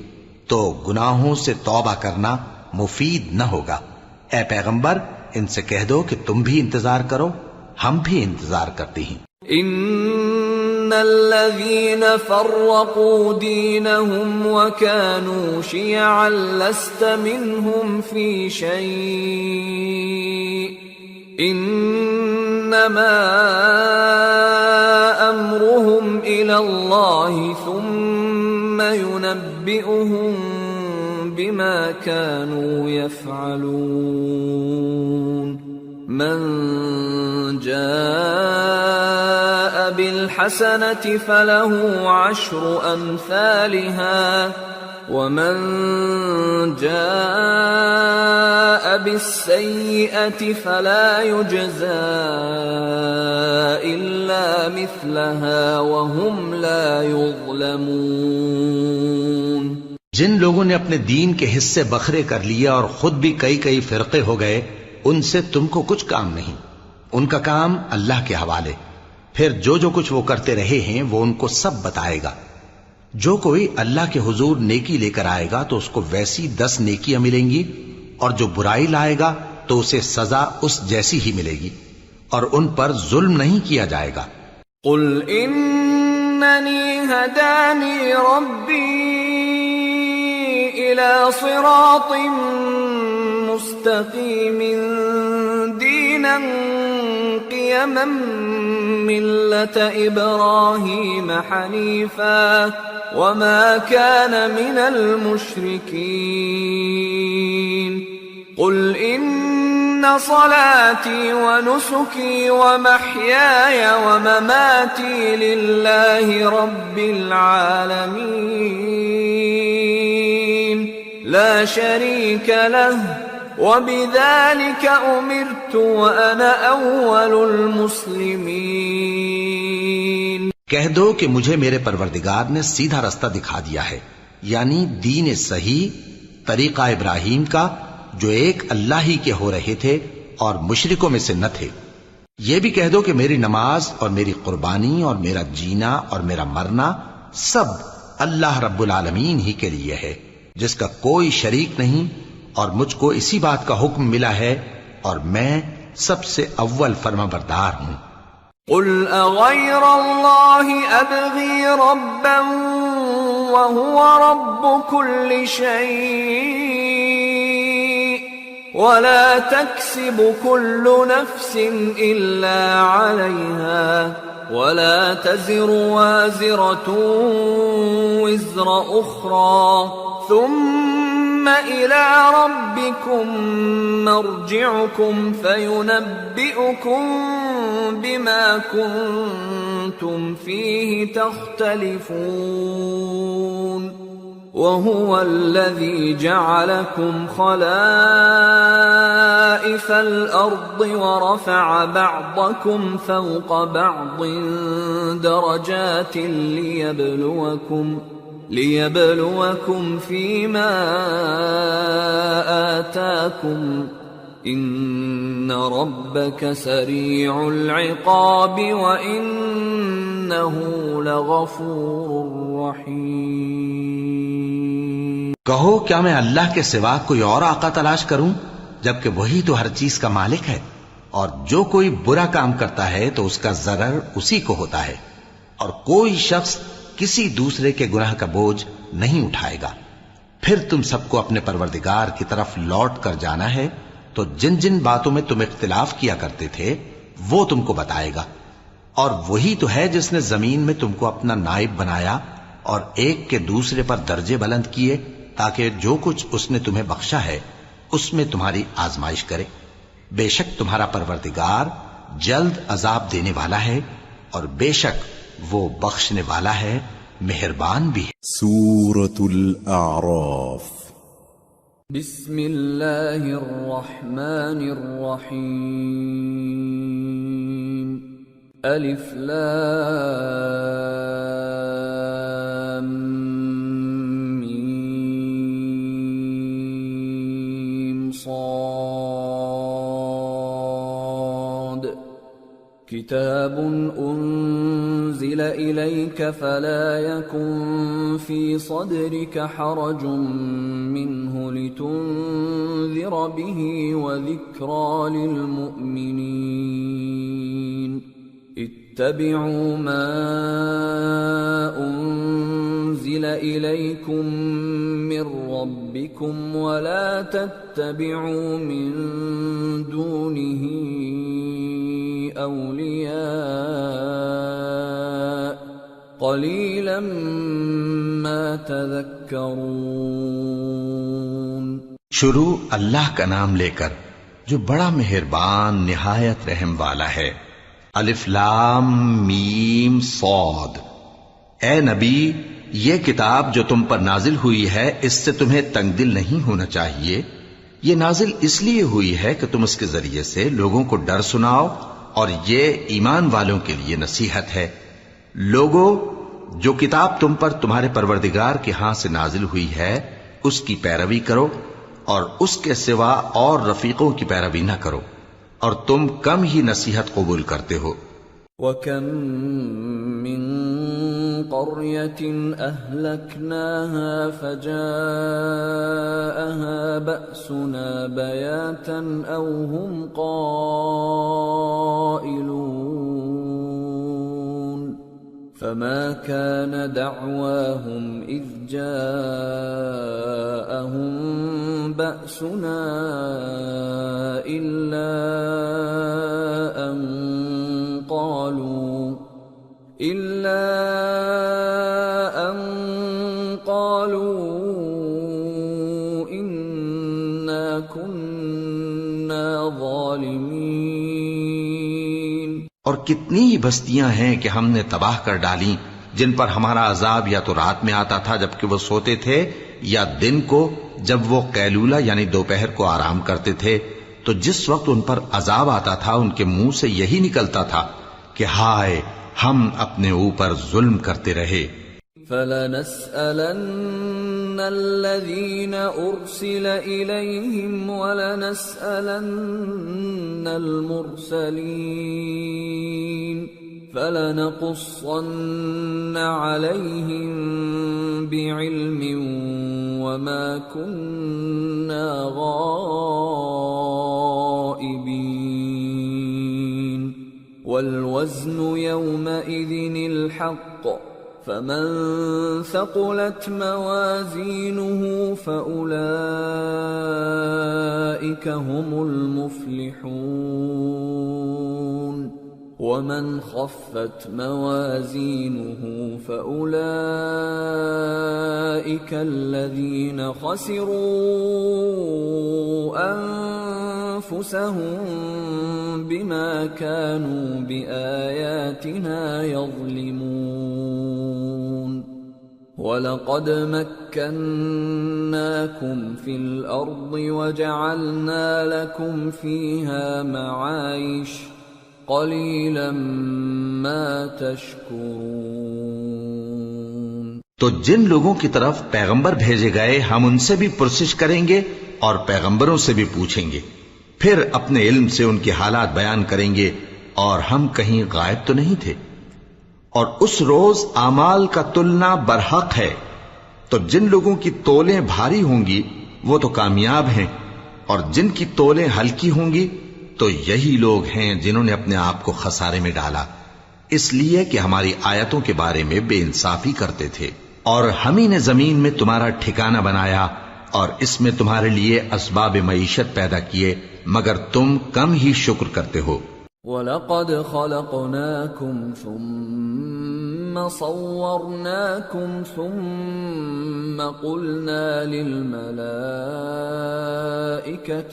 تو گناہوں سے توبہ کرنا مفید نہ ہوگا۔ اے پیغمبر، ان سے کہہ دو کہ تم بھی انتظار کرو، ہم بھی انتظار کرتے ہیں۔ ان الذين فرقوا دينهم وكانوا شيعا لست منهم في شيء انما امرهم الى الله ثم ينبئهم بما كانوا يفعلون۔ من جاء بالحسنة فله 10 أمثالها ومن جاء بالسيئة فلا يجزى إلا مثلها وهم لا يظلمون۔ جن لوگوں نے اپنے دین کے حصے بکھرے کر لیے اور خود بھی کئی کئی فرقے ہو گئے، ان سے تم کو کچھ کام نہیں، ان کا کام اللہ کے حوالے، پھر جو کچھ وہ کرتے رہے ہیں وہ ان کو سب بتائے گا۔ جو کوئی اللہ کے حضور نیکی لے کر آئے گا تو اس کو ویسی 10 نیکیاں ملیں گی، اور جو برائی لائے گا تو اسے سزا اس جیسی ہی ملے گی، اور ان پر ظلم نہیں کیا جائے گا۔ قل اننی ہدانی ربی الى صراط مستقیم دینا قیما ملة ابراہیم حنیفا وما كان من المشرکین قل ان صلاتي ونسكي ومحياي ومماتي لله رب العالمين لا شريك له وبذلك أمرت وأنا أول المسلمين۔ کہہ دو کہ مجھے میرے پروردگار نے سیدھا رستہ دکھا دیا ہے، یعنی دین صحیح، طریقہ ابراہیم کا، جو ایک اللہ ہی کے ہو رہے تھے اور مشرکوں میں سے نہ تھے۔ یہ بھی کہہ دو کہ میری نماز اور میری قربانی اور میرا جینا اور میرا مرنا سب اللہ رب العالمین ہی کے لیے ہے، جس کا کوئی شریک نہیں، اور مجھ کو اسی بات کا حکم ملا ہے، اور میں سب سے اول فرما بردار ہوں۔ قل اغیر اللہ ابغی ربا وهو رب كل شيء ولا تكسب كل نفس إلا عليها ولا تزر وازرة وزر أخرى ثم إلى ربكم مرجعكم فينبئكم بما كنتم فيه تختلفون وهو الذي جعلكم خلائف الأرض ورفع بعضكم فوق بعض درجات ليبلوكم فيما آتاكم إن ربك سريع العقاب وإنه لغفور رحيم۔ کہو کیا میں اللہ کے سوا کوئی اور آقا تلاش کروں، جبکہ وہی تو ہر چیز کا مالک ہے، اور جو کوئی برا کام کرتا ہے تو اس کا ضرر اسی کو ہوتا ہے، اور کوئی شخص کسی دوسرے کے گناہ کا بوجھ نہیں اٹھائے گا۔ پھر تم سب کو اپنے پروردگار کی طرف لوٹ کر جانا ہے، تو جن جن باتوں میں تم اختلاف کیا کرتے تھے وہ تم کو بتائے گا، اور وہی تو ہے جس نے زمین میں تم کو اپنا نائب بنایا اور ایک کے دوسرے پر درجے بلند کیے، تاکہ جو کچھ اس نے تمہیں بخشا ہے اس میں تمہاری آزمائش کرے۔ بے شک تمہارا پروردگار جلد عذاب دینے والا ہے، اور بے شک وہ بخشنے والا ہے، مہربان بھی ہے۔ سورة الأعراف۔ بسم اللہ الرحمن الرحیم۔ الف لام میم صاد۔ کتاب انزل الیک فلا یکن فی صدرک حرج منه لتنذر به وذکرى للمؤمنین۔ اتبعوا ما انزل الیکم من ربکم ولا تتبعوا من دونه اولیاء قلیلا ما تذکرون۔ شروع اللہ کا نام لے کر جو بڑا مہربان نہایت رحم والا ہے۔ الف لام میم صاد۔ اے نبی، یہ کتاب جو تم پر نازل ہوئی ہے اس سے تمہیں تنگ دل نہیں ہونا چاہیے۔ یہ نازل اس لیے ہوئی ہے کہ تم اس کے ذریعے سے لوگوں کو ڈر سناؤ، اور یہ ایمان والوں کے لیے نصیحت ہے۔ لوگو، جو کتاب تم پر تمہارے پروردگار کے ہاں سے نازل ہوئی ہے اس کی پیروی کرو اور اس کے سوا اور رفیقوں کی پیروی نہ کرو، اور تم کم ہی نصیحت قبول کرتے ہو۔ وَكَم مِّن قَرْيَةٍ أَهْلَكْنَاهَا فَجَاءَهَا بَأْسُنَا بَيَاتًا أَوْ هُمْ قَائِلُونَ فَمَا كَانَ دَعْوَاهُمْ إِذْ جَاءَهُم بَأْسُنَا إِلَّا أَن قالوا إنا كنا ظالمين۔ اور کتنی ہی بستیاں ہیں کہ ہم نے تباہ کر ڈالیں جن پر ہمارا عذاب یا تو رات میں آتا تھا جبکہ وہ سوتے تھے، یا دن کو جب وہ قیلولہ یعنی دوپہر کو آرام کرتے تھے، تو جس وقت ان پر عذاب آتا تھا ان کے منہ سے یہی نکلتا تھا کہ ہائے ہم اپنے اوپر ظلم کرتے رہے۔ فَلَنَسْأَلَنَّ الَّذِينَ أُرْسِلَ إِلَيْهِمْ وَلَنَسْأَلَنَّ الْمُرْسَلِينَ فَلَنَقُصَّنَّ عَلَيْهِمْ بِعِلْمٍ وَمَا كُنَّا غَائِبِينَ وَالْوَزْنُ يَوْمَئِذٍ الْحَقُّ فَمَن ثَقُلَتْ مَوَازِينُهُ فَأُولَئِكَ هُمُ الْمُفْلِحُونَ وَمَنْ خَفَّتْ مَوَازِينُهُ فَأُولَئِكَ الَّذِينَ خَسِرُوا أَنفُسَهُم بِمَا كَانُوا بِآيَاتِنَا يَظْلِمُونَ وَلَقَدْ مَكَّنَّاكُمْ فِي الْأَرْضِ وَجَعَلْنَا لَكُمْ فِيهَا مَعَايِشَ قَلِيلًا مَا تَشْكُرُونَ۔ تو جن لوگوں کی طرف پیغمبر بھیجے گئے ہم ان سے بھی پرسش کریں گے اور پیغمبروں سے بھی پوچھیں گے، پھر اپنے علم سے ان کے حالات بیان کریں گے، اور ہم کہیں غائب تو نہیں تھے۔ اور اس روز اعمال کا تلنا برحق ہے، تو جن لوگوں کی تولیں بھاری ہوں گی وہ تو کامیاب ہیں، اور جن کی تولیں ہلکی ہوں گی تو یہی لوگ ہیں جنہوں نے اپنے آپ کو خسارے میں ڈالا، اس لیے کہ ہماری آیتوں کے بارے میں بے انصافی کرتے تھے۔ اور ہم ہی نے زمین میں تمہارا ٹھکانہ بنایا اور اس میں تمہارے لیے اسباب معیشت پیدا کیے، مگر تم کم ہی شکر کرتے ہو۔ وَلَقَدْ خَلَقْنَاكُمْ ثُمَّ صَوَّرْنَاكُمْ ثُمَّ قُلْنَا لِلْمَلَائِكَةِ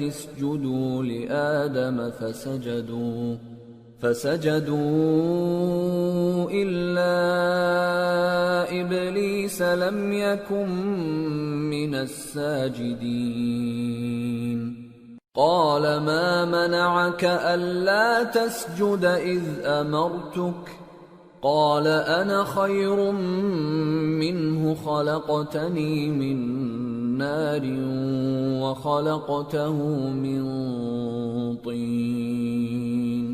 اسْجُدُوا لِآدَمَ فَسَجَدُوا إِلَّا إِبْلِيسَ لَمْ يَكُنْ مِنَ السَّاجِدِينَ قَالَ مَا مَنَعَكَ أَلَّا تَسْجُدَ إِذْ أَمَرْتُكَ قَالَ أَنَا خَيْرٌ مِّنْهُ خَلَقْتَنِي مِنْ نَارٍ وَخَلَقْتَهُ مِنْ طِينٍ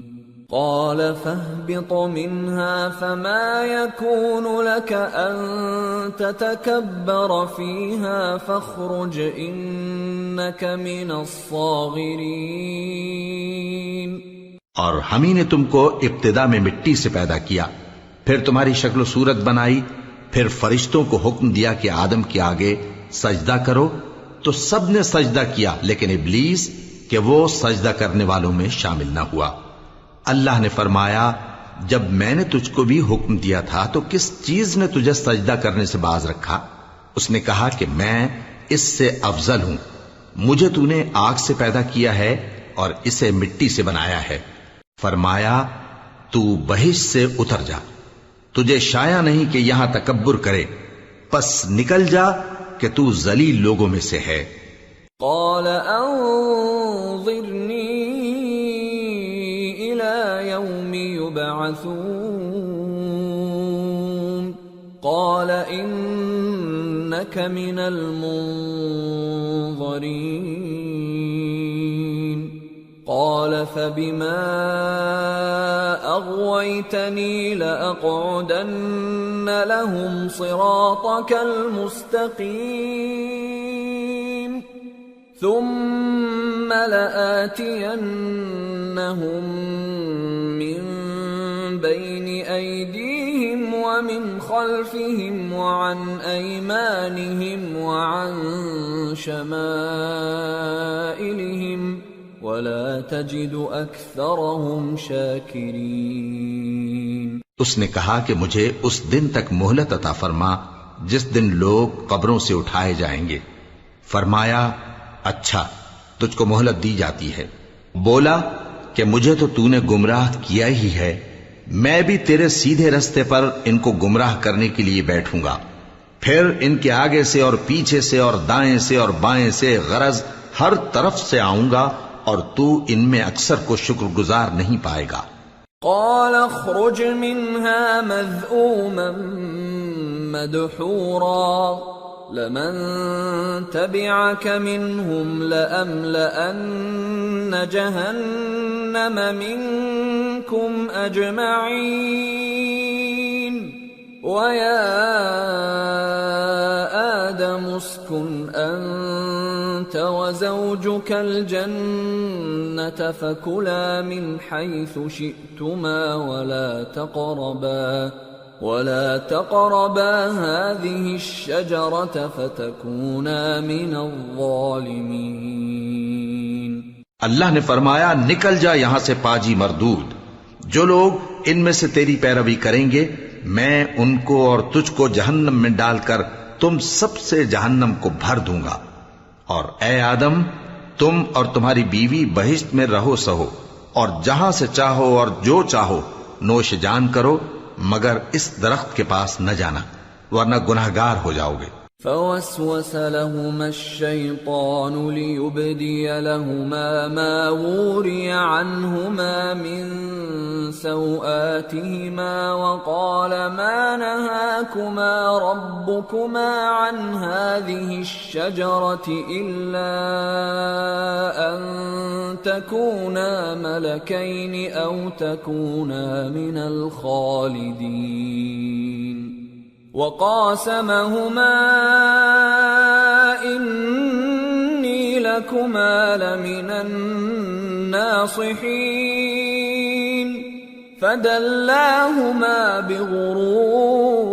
قَالَ فَاهْبِطْ مِنْهَا فَمَا يَكُونُ لَكَ أَن تَتَكَبَّرَ فِيهَا فَاخْرُجْ إِنَّكَ مِنَ الصَّاغِرِينَ۔ اور ہم ہی نے تم کو ابتدا میں مٹی سے پیدا کیا، پھر تمہاری شکل و صورت بنائی، پھر فرشتوں کو حکم دیا کہ آدم کے آگے سجدہ کرو، تو سب نے سجدہ کیا لیکن ابلیس کہ وہ سجدہ کرنے والوں میں شامل نہ ہوا۔ اللہ نے فرمایا، جب میں نے تجھ کو بھی حکم دیا تھا تو کس چیز نے تجھے سجدہ کرنے سے باز رکھا؟ اس نے کہا کہ میں اس سے افضل ہوں، مجھے تو نے آگ سے پیدا کیا ہے اور اسے مٹی سے بنایا ہے۔ فرمایا، تو بہشت سے اتر جا، تجھے شایع نہیں کہ یہاں تکبر کرے، پس نکل جا کہ تو ذلیل لوگوں میں سے ہے۔ قال انظرنی الى یوم یبعثون إنك من المنظرين قال فبما أغويتني لأقعدن لهم صراطك المستقيم ثم لآتينهم من بين أيديهم ومن خلفهم وعن أيمانهم وعن شمائلهم ولا تجد أكثرهم شاكرين۔ اس نے کہا کہ مجھے اس دن تک مہلت عطا فرما جس دن لوگ قبروں سے اٹھائے جائیں گے۔ فرمایا اچھا، تجھ کو مہلت دی جاتی ہے۔ بولا کہ مجھے تو نے گمراہ کیا ہی ہے، میں بھی تیرے سیدھے رستے پر ان کو گمراہ کرنے کے لیے بیٹھوں گا، پھر ان کے آگے سے اور پیچھے سے اور دائیں سے اور بائیں سے، غرض ہر طرف سے آؤں گا، اور تو ان میں اکثر کو شکر گزار نہیں پائے گا۔ قال اخرج منها مذءوما مدحورا لمن تبعك منهم لأملأن جهنم منكم أجمعين ويا آدم اسكن أنت وزوجك الجنة فكلا من حيث شئتما ولا تقربا هذه الشجرة فتكونا من الظالمين۔ اللہ نے فرمایا نکل جا یہاں سے پاجی مردود، جو لوگ ان میں سے تیری پیروی کریں گے میں ان کو اور تجھ کو جہنم میں ڈال کر تم سب سے جہنم کو بھر دوں گا، اور اے آدم تم اور تمہاری بیوی بہشت میں رہو سہو، اور جہاں سے چاہو اور جو چاہو نوش جان کرو، مگر اس درخت کے پاس نہ جانا ورنہ گناہگار ہو جاؤ گے۔ فوسوس لهما الشيطان ليبدي لهما ما وري عنهما من سوآتهما وقال ما نهاكما ربكما عن هذه الشجرة إلا أن تكونا ملكين أو تكونا من الخالدين وقاسمهما إني لكما لمن الناصحين فدلاهما بغرور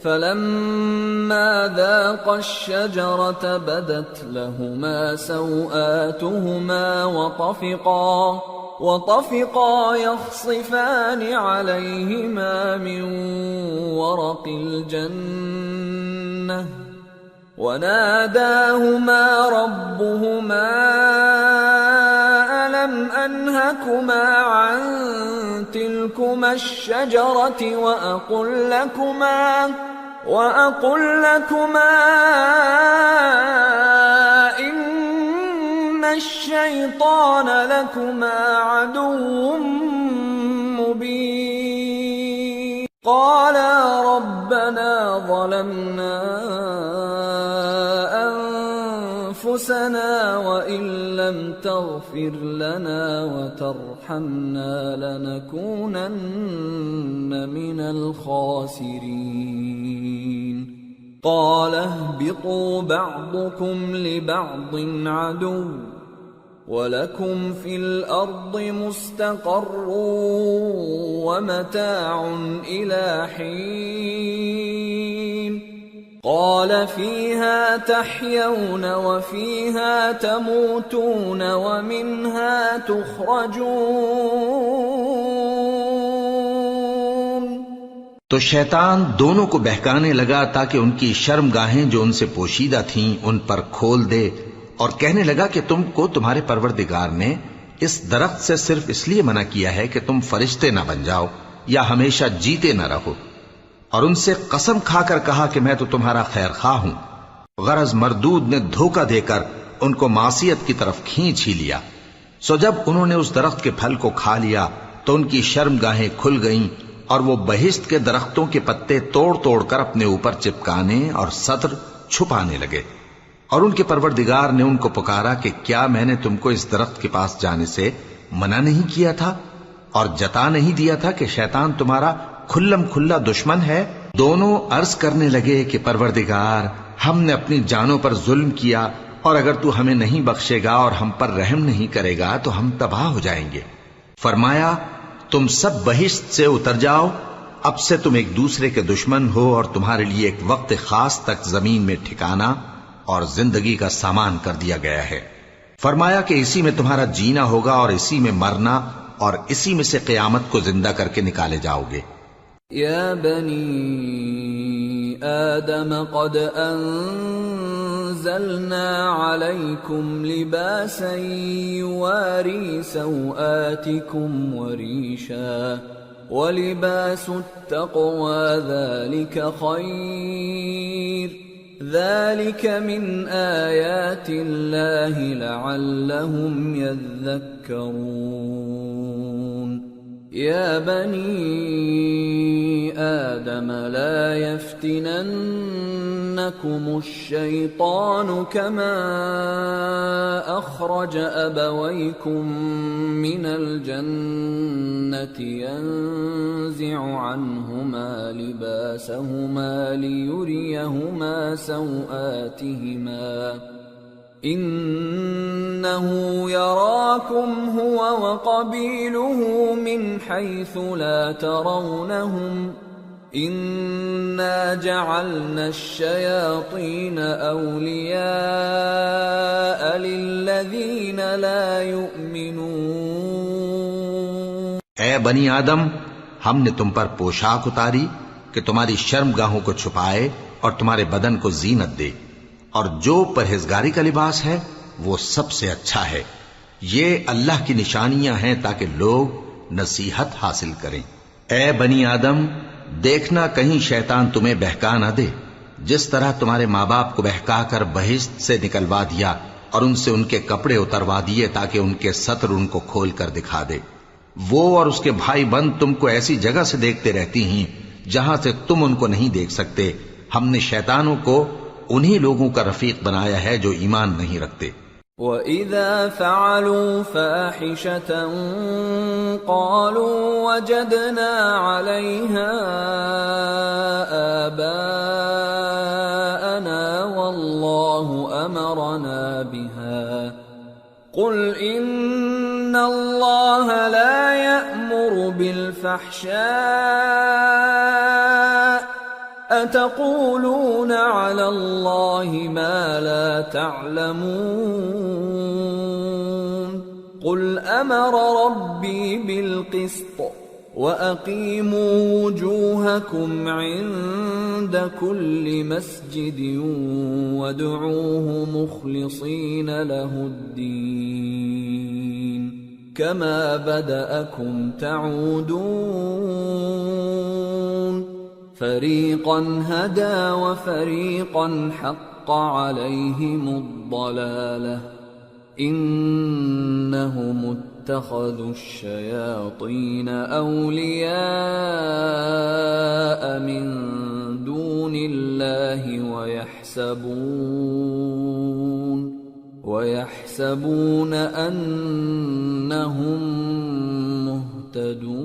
فلما ذاقا الشجرة بدت لهما سوآتهما وطفقا يخصفان عليهما من ورق الجنة وناداهما ربهما ألم أنهكما عن تلكما الشجرة وأقل لكما إن الشيطان لكما عدو مبين قالا ربنا ظلمنا أنفسنا وإن لم تغفر لنا وترحمنا لنكونن من الخاسرين قال اهبطوا بعضكم لبعض عدو وَلَكُمْ فِي الْأَرْضِ مُسْتَقَرٌّ وَمَتَاعٌ إِلَى حِينٍ قَالَ فِيهَا تَحْيَوْنَ وَفِيهَا تَمُوتُونَ وَمِنْهَا تُخْرَجُونَ۔ تو شیطان دونوں کو بہکانے لگا تاکہ ان کی شرمگاہیں جو ان سے پوشیدہ تھیں ان پر کھول دے، اور کہنے لگا کہ تم کو تمہارے پروردگار نے اس درخت سے صرف اس لیے منع کیا ہے کہ تم فرشتے نہ بن جاؤ یا ہمیشہ جیتے نہ رہو، اور ان سے قسم کھا کر کہا کہ میں تو تمہارا خیر خواہ ہوں۔ غرض مردود نے دھوکہ دے کر ان کو معصیت کی طرف کھینچ ہی لیا، سو جب انہوں نے اس درخت کے پھل کو کھا لیا تو ان کی شرمگاہیں کھل گئیں اور وہ بہشت کے درختوں کے پتے توڑ توڑ کر اپنے اوپر چپکانے اور سطر چھپانے لگے، اور ان کے پروردگار نے ان کو پکارا کہ کیا میں نے تم کو اس درخت کے پاس جانے سے منع نہیں کیا تھا اور جتا نہیں دیا تھا کہ شیطان تمہارا کھلم کھلا دشمن ہے؟ دونوں عرض کرنے لگے کہ پروردگار، ہم نے اپنی جانوں پر ظلم کیا، اور اگر تو ہمیں نہیں بخشے گا اور ہم پر رحم نہیں کرے گا تو ہم تباہ ہو جائیں گے۔ فرمایا تم سب بہشت سے اتر جاؤ، اب سے تم ایک دوسرے کے دشمن ہو، اور تمہارے لیے ایک وقت خاص تک زمین میں ٹھکانا اور زندگی کا سامان کر دیا گیا ہے۔ فرمایا کہ اسی میں تمہارا جینا ہوگا اور اسی میں مرنا، اور اسی میں سے قیامت کو زندہ کر کے نکالے جاؤ گے۔ یا بنی آدم قد انزلنا علیکم لباسا یواری سوآتکم وریشا ولباس التقوى ذلك خیر ذلك من آیات اللہ لعلهم یذکرون۔ یا بنی آدم لا يفتننكم الشیطان كما اخرج ابویکم من الجنة ينزع عنهما لباسهما ليريهما سوآتهما إنه يراكم هو وقبيله من حيث لا ترونهم إنا جعلنا الشياطين أولياء للذين لا يؤمنون۔ اے بنی آدم، ہم نے تم پر پوشاک اتاری کہ تمہاری شرم گاہوں کو چھپائے اور تمہارے بدن کو زینت دے، اور جو پرہیزگاری کا لباس ہے وہ سب سے اچھا ہے۔ یہ اللہ کی نشانیاں ہیں تاکہ لوگ نصیحت حاصل کریں۔ اے بنی آدم، دیکھنا کہیں شیطان تمہیں بہکا نہ دے، جس طرح تمہارے ماں باپ کو بہکا کر بہشت سے نکلوا دیا اور ان سے ان کے کپڑے اتروا دیے تاکہ ان کے سطر ان کو کھول کر دکھا دے۔ وہ اور اس کے بھائی بند تم کو ایسی جگہ سے دیکھتے رہتی ہیں جہاں سے تم ان کو نہیں دیکھ سکتے۔ ہم نے شیطانوں کو انہی لوگوں کا رفیق بنایا ہے جو ایمان نہیں رکھتے۔ وَإِذَا فَعَلُوا فَاحِشَةً قَالُوا وَجَدْنَا عَلَيْهَا آبَاءَنَا وَاللَّهُ أَمَرَنَا بِهَا قُلْ إِنَّ اللَّهَ لَا يَأْمُرُ بِالْفَحْشَاءِ أَتَقُولُونَ عَلَى اللَّهِ مَا لَا تَعْلَمُونَ قُلْ أَمَرَ رَبِّي بِالْقِسْطِ وَأَقِيمُوا وُجُوهَكُمْ عِندَ كُلِّ مَسْجِدٍ وَادْعُوهُ مُخْلِصِينَ لَهُ الدِّينَ كَمَا بَدَأَكُمْ تَعُودُونَ فَرِيقًا هَدَى وَفَرِيقًا حَقَّ عَلَيْهِمُ الضَّلَالَةُ إِنَّهُمُ اتَّخَذُوا الشَّيَاطِينَ أَوْلِيَاءَ مِن دُونِ اللَّهِ وَيَحْسَبُونَ أَنَّهُمْ مُهْتَدُونَ۔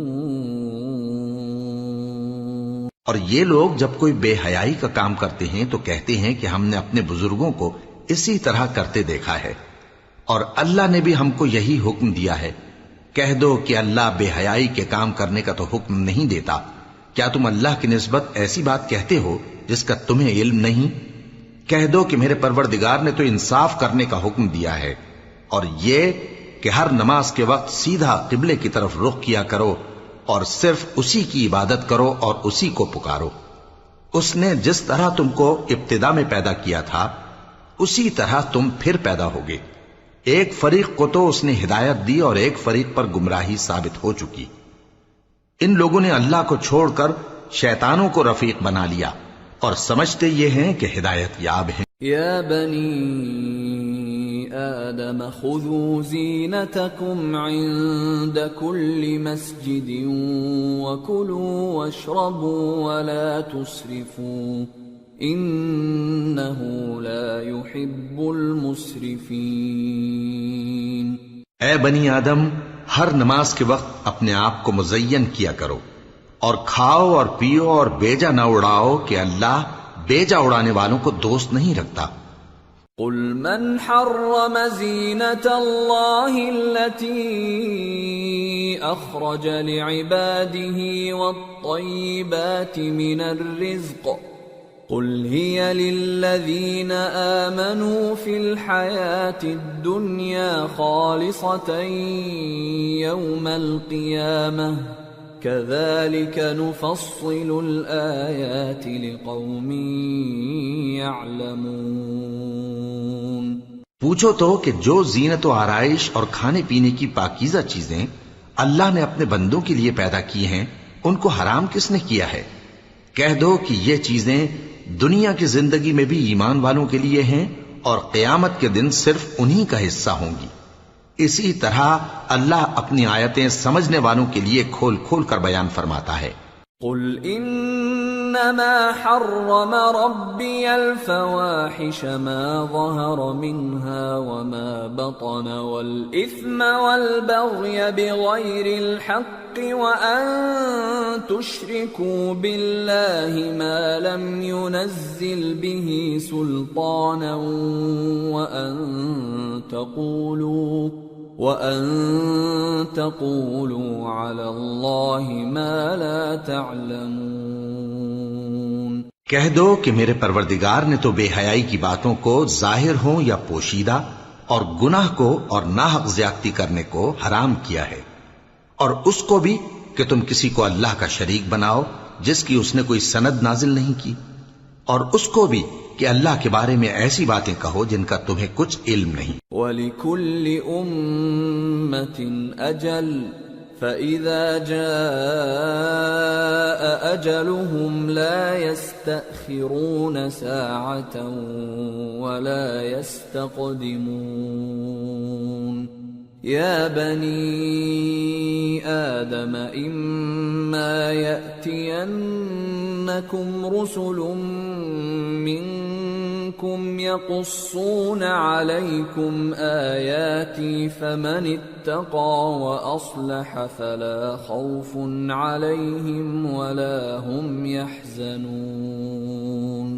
اور یہ لوگ جب کوئی بے حیائی کا کام کرتے ہیں تو کہتے ہیں کہ ہم نے اپنے بزرگوں کو اسی طرح کرتے دیکھا ہے، اور اللہ نے بھی ہم کو یہی حکم دیا ہے۔ کہہ دو کہ اللہ بے حیائی کے کام کرنے کا تو حکم نہیں دیتا۔ کیا تم اللہ کی نسبت ایسی بات کہتے ہو جس کا تمہیں علم نہیں؟ کہہ دو کہ میرے پروردگار نے تو انصاف کرنے کا حکم دیا ہے، اور یہ کہ ہر نماز کے وقت سیدھا قبلے کی طرف رخ کیا کرو اور صرف اسی کی عبادت کرو اور اسی کو پکارو۔ اس نے جس طرح تم کو ابتدا میں پیدا کیا تھا اسی طرح تم پھر پیدا ہوگے۔ ایک فریق کو تو اس نے ہدایت دی اور ایک فریق پر گمراہی ثابت ہو چکی۔ ان لوگوں نے اللہ کو چھوڑ کر شیطانوں کو رفیق بنا لیا اور سمجھتے یہ ہیں کہ ہدایت یاب ہیں۔ یا بنی آدم خذوا زينتكم عند كل مسجد وكلوا واشربوا ولا تسرفوا إنه لا يحب المسرفين۔ اے بنی آدم، ہر نماز کے وقت اپنے آپ کو مزین کیا کرو، اور کھاؤ اور پیو اور بیجا نہ اڑاؤ کہ اللہ بیجا اڑانے والوں کو دوست نہیں رکھتا۔ قل من حرم زینة اللہ التي اخرج لعباده والطیبات من الرزق قل هي للذین آمنوا في الحیاة الدنیا خالصة یوم القیامة كذلك نفصل الآيات لقوم يعلمون۔ پوچھو تو کہ جو زینت و آرائش اور کھانے پینے کی پاکیزہ چیزیں اللہ نے اپنے بندوں کے لیے پیدا کی ہیں ان کو حرام کس نے کیا ہے؟ کہہ دو کہ یہ چیزیں دنیا کی زندگی میں بھی ایمان والوں کے لیے ہیں اور قیامت کے دن صرف انہی کا حصہ ہوں گی۔ اسی طرح اللہ اپنی آیتیں سمجھنے والوں کے لیے کھول کھول کر بیان فرماتا ہے۔ قل انما حرم ربی الفواحش ما ظهر منها وما بطن والاثم والبغي بغير الحق وان تشركوا بالله ما لم ينزل به سلطانا وَأَن تَقُولُوا عَلَى اللَّهِ مَا لَا تَعْلَمُونَ۔ کہہ دو کہ میرے پروردگار نے تو بے حیائی کی باتوں کو ظاہر ہوں یا پوشیدہ اور گناہ کو اور ناحق زیادتی کرنے کو حرام کیا ہے، اور اس کو بھی کہ تم کسی کو اللہ کا شریک بناؤ جس کی اس نے کوئی سند نازل نہیں کی، اور اس کو بھی کہ اللہ کے بارے میں ایسی باتیں کہو جن کا تمہیں کچھ علم نہیں۔ وَلِكُلِّ أُمَّةٍ أَجَلٌ فَإِذَا جَاءَ أَجَلُهُمْ لَا يَسْتَأْخِرُونَ سَاعَةً وَلَا يَسْتَقْدِمُونَ۔ يَا بَنِي آدَمَ إِمَّا يَأْتِيَنَّكُمْ رُسُلٌ مِّنكُمْ يَقُصُّونَ عَلَيْكُمْ آيَاتِي فَمَنِ اتَّقَىٰ وَأَصْلَحَ فَلَا خَوْفٌ عَلَيْهِمْ وَلَا هُمْ يَحْزَنُونَ۔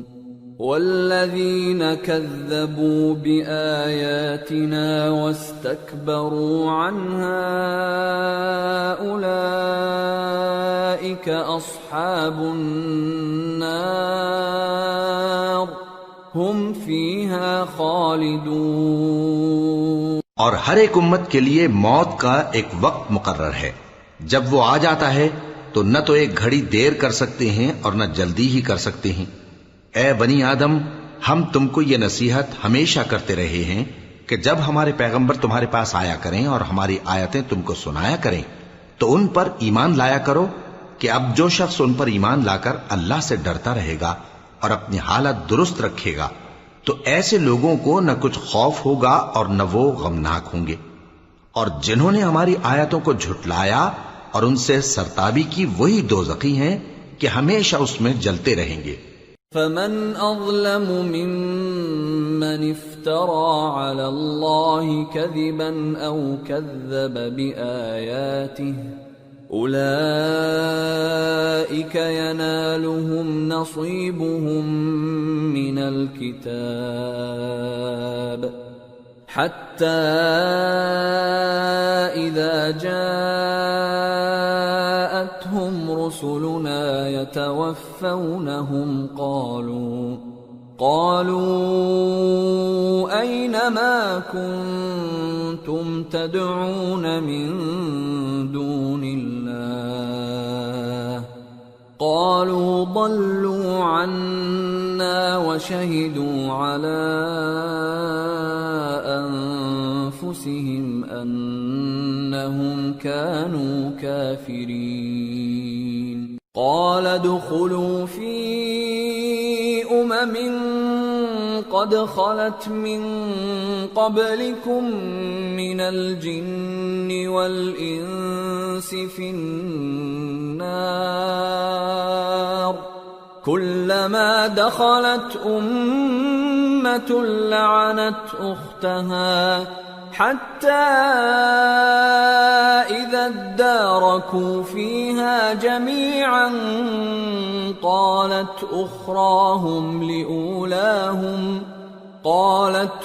والذين كذبوا بآياتنا واستكبروا عنها أولئك أصحاب النار هم فيها خالدون۔ اور ہر ایک امت کے لیے موت کا ایک وقت مقرر ہے، جب وہ آ جاتا ہے تو نہ تو ایک گھڑی دیر کر سکتے ہیں اور نہ جلدی ہی کر سکتے ہیں۔ اے بنی آدم، ہم تم کو یہ نصیحت ہمیشہ کرتے رہے ہیں کہ جب ہمارے پیغمبر تمہارے پاس آیا کریں اور ہماری آیتیں تم کو سنایا کریں تو ان پر ایمان لایا کرو کہ اب جو شخص ان پر ایمان لا کر اللہ سے ڈرتا رہے گا اور اپنی حالت درست رکھے گا تو ایسے لوگوں کو نہ کچھ خوف ہوگا اور نہ وہ غمناک ہوں گے، اور جنہوں نے ہماری آیتوں کو جھٹلایا اور ان سے سرتابی کی وہی دوزخی ہیں کہ ہمیشہ اس میں جلتے رہیں گے۔ فمن اظلم ممن افترى على الله كذبا او كذب بآياته اولئك ينالهم نصيبهم من الكتاب حتى إذا جاءتهم رسلنا يتوفونهم قالوا أين ما كنتم تدعون من دون الله قالوا ضلوا عنا وشهدوا على أنفسهم أنهم كانوا كافرين قال ادخلوا في قد خلت من قبلكم من الجن والإنس في النار كلما دخلت أمة لعنت أختها حتى إذا اداركوا فيها جميعا قالت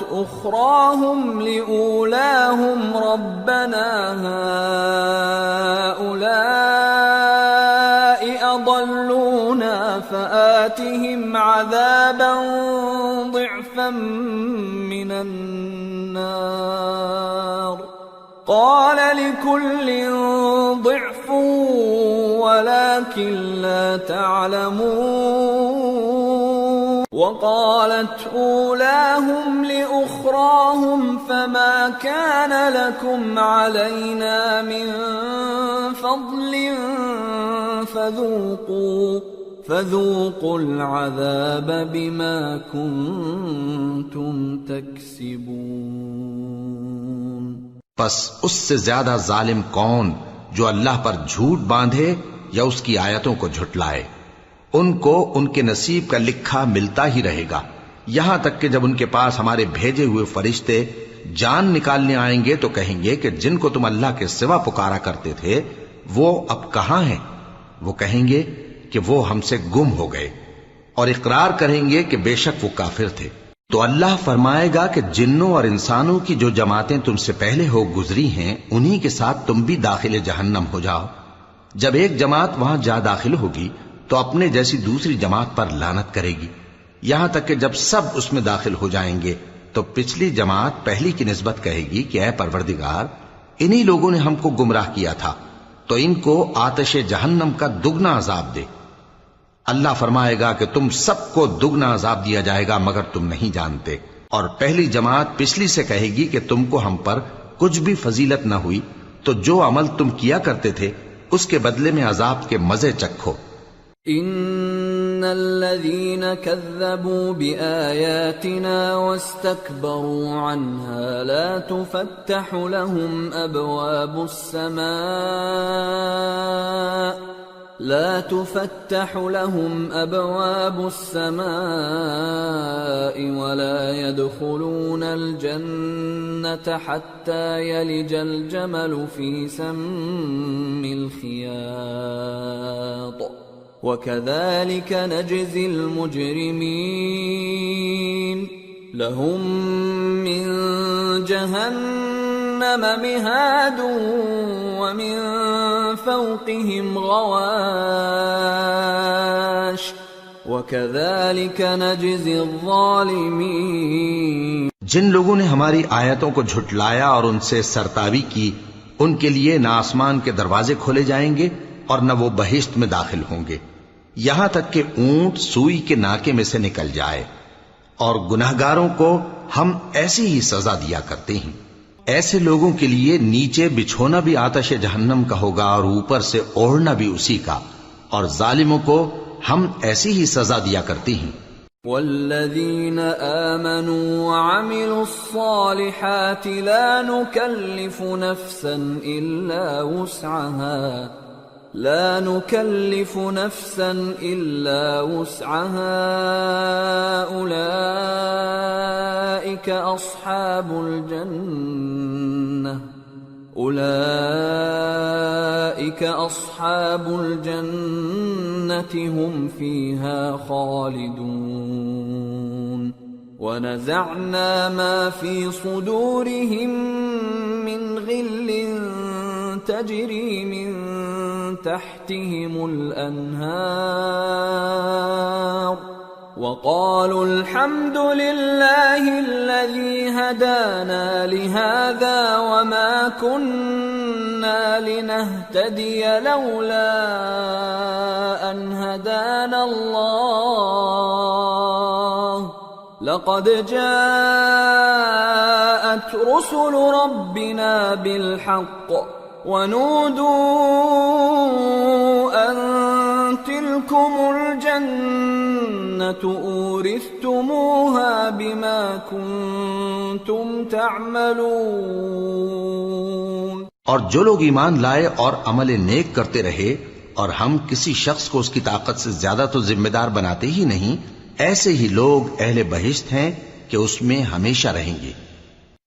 أخراهم لأولاهم ربنا هؤلاء أضلونا فآتهم عذابا ضعفا من النار قال لكل ضعف ولكن لا تعلمون وقالت أولاهم لأخراهم فما كان لكم علينا من فضل فذوقوا العذاب بما كنتم تكسبون پس اس سے زیادہ ظالم کون جو اللہ پر جھوٹ باندھے یا اس کی آیتوں کو جھٹلائے؟ ان کو ان کے نصیب کا لکھا ملتا ہی رہے گا، یہاں تک کہ جب ان کے پاس ہمارے بھیجے ہوئے فرشتے جان نکالنے آئیں گے تو کہیں گے کہ جن کو تم اللہ کے سوا پکارا کرتے تھے وہ اب کہاں ہیں؟ وہ کہیں گے کہ وہ ہم سے گم ہو گئے، اور اقرار کریں گے کہ بے شک وہ کافر تھے۔ تو اللہ فرمائے گا کہ جنوں اور انسانوں کی جو جماعتیں تم سے پہلے ہو گزری ہیں انہی کے ساتھ تم بھی داخل جہنم ہو جاؤ۔ جب ایک جماعت وہاں جا داخل ہوگی تو اپنے جیسی دوسری جماعت پر لعنت کرے گی، یہاں تک کہ جب سب اس میں داخل ہو جائیں گے تو پچھلی جماعت پہلی کی نسبت کہے گی کہ اے پروردگار، انہی لوگوں نے ہم کو گمراہ کیا تھا، تو ان کو آتش جہنم کا دگنا عذاب دے۔ اللہ فرمائے گا کہ تم سب کو دگنا عذاب دیا جائے گا مگر تم نہیں جانتے۔ اور پہلی جماعت پچھلی سے کہے گی کہ تم کو ہم پر کچھ بھی فضیلت نہ ہوئی، تو جو عمل تم کیا کرتے تھے اس کے بدلے میں عذاب کے مزے چکھو۔ ان الذين كذبوا بآياتنا واستكبروا عنها لا تفتح لهم أبواب السماء ولا يدخلون الجنة حتى يلج الجمل في سم الخياط وكذلك نجزي المجرمين لهم من جهنم مهاد ومن فوقهم غواش وكذلك نجزي الظالمين۔ جن لوگوں نے ہماری آیتوں کو جھٹلایا اور ان سے سرتاوی کی، ان کے لیے نہ آسمان کے دروازے کھولے جائیں گے اور نہ وہ بہشت میں داخل ہوں گے، یہاں تک کہ اونٹ سوئی کے ناکے میں سے نکل جائے۔ اور گناہگاروں کو ہم ایسی ہی سزا دیا کرتے ہیں۔ ایسے لوگوں کے لیے نیچے بچھونا بھی آتش جہنم کا ہوگا اور اوپر سے اوڑھنا بھی اسی کا، اور ظالموں کو ہم ایسی ہی سزا دیا کرتے ہیں۔ والذین آمنوا وعملوا الصالحات لا نکلف نفسا إلا وسعها أولئك أصحاب الجنة هم فيها خالدون ونزعنا ما في صدورهم من غل تجري من تحتهم الأنهار وقالوا الحمد لله الذي هدانا لهذا وما كنا لنهتدي لولا أن هدانا الله لقد جاءت رسل ربنا بالحق ونودوا أن تلكم الجنة الجنة أورثتموها بما كنتم تعملون. اور جو لوگ ایمان لائے اور عمل نیک کرتے رہے اور ہم کسی شخص کو اس کی طاقت سے زیادہ تو ذمہ دار بناتے ہی نہیں، ایسے ہی لوگ اہل بہشت ہیں کہ اس میں ہمیشہ رہیں گے.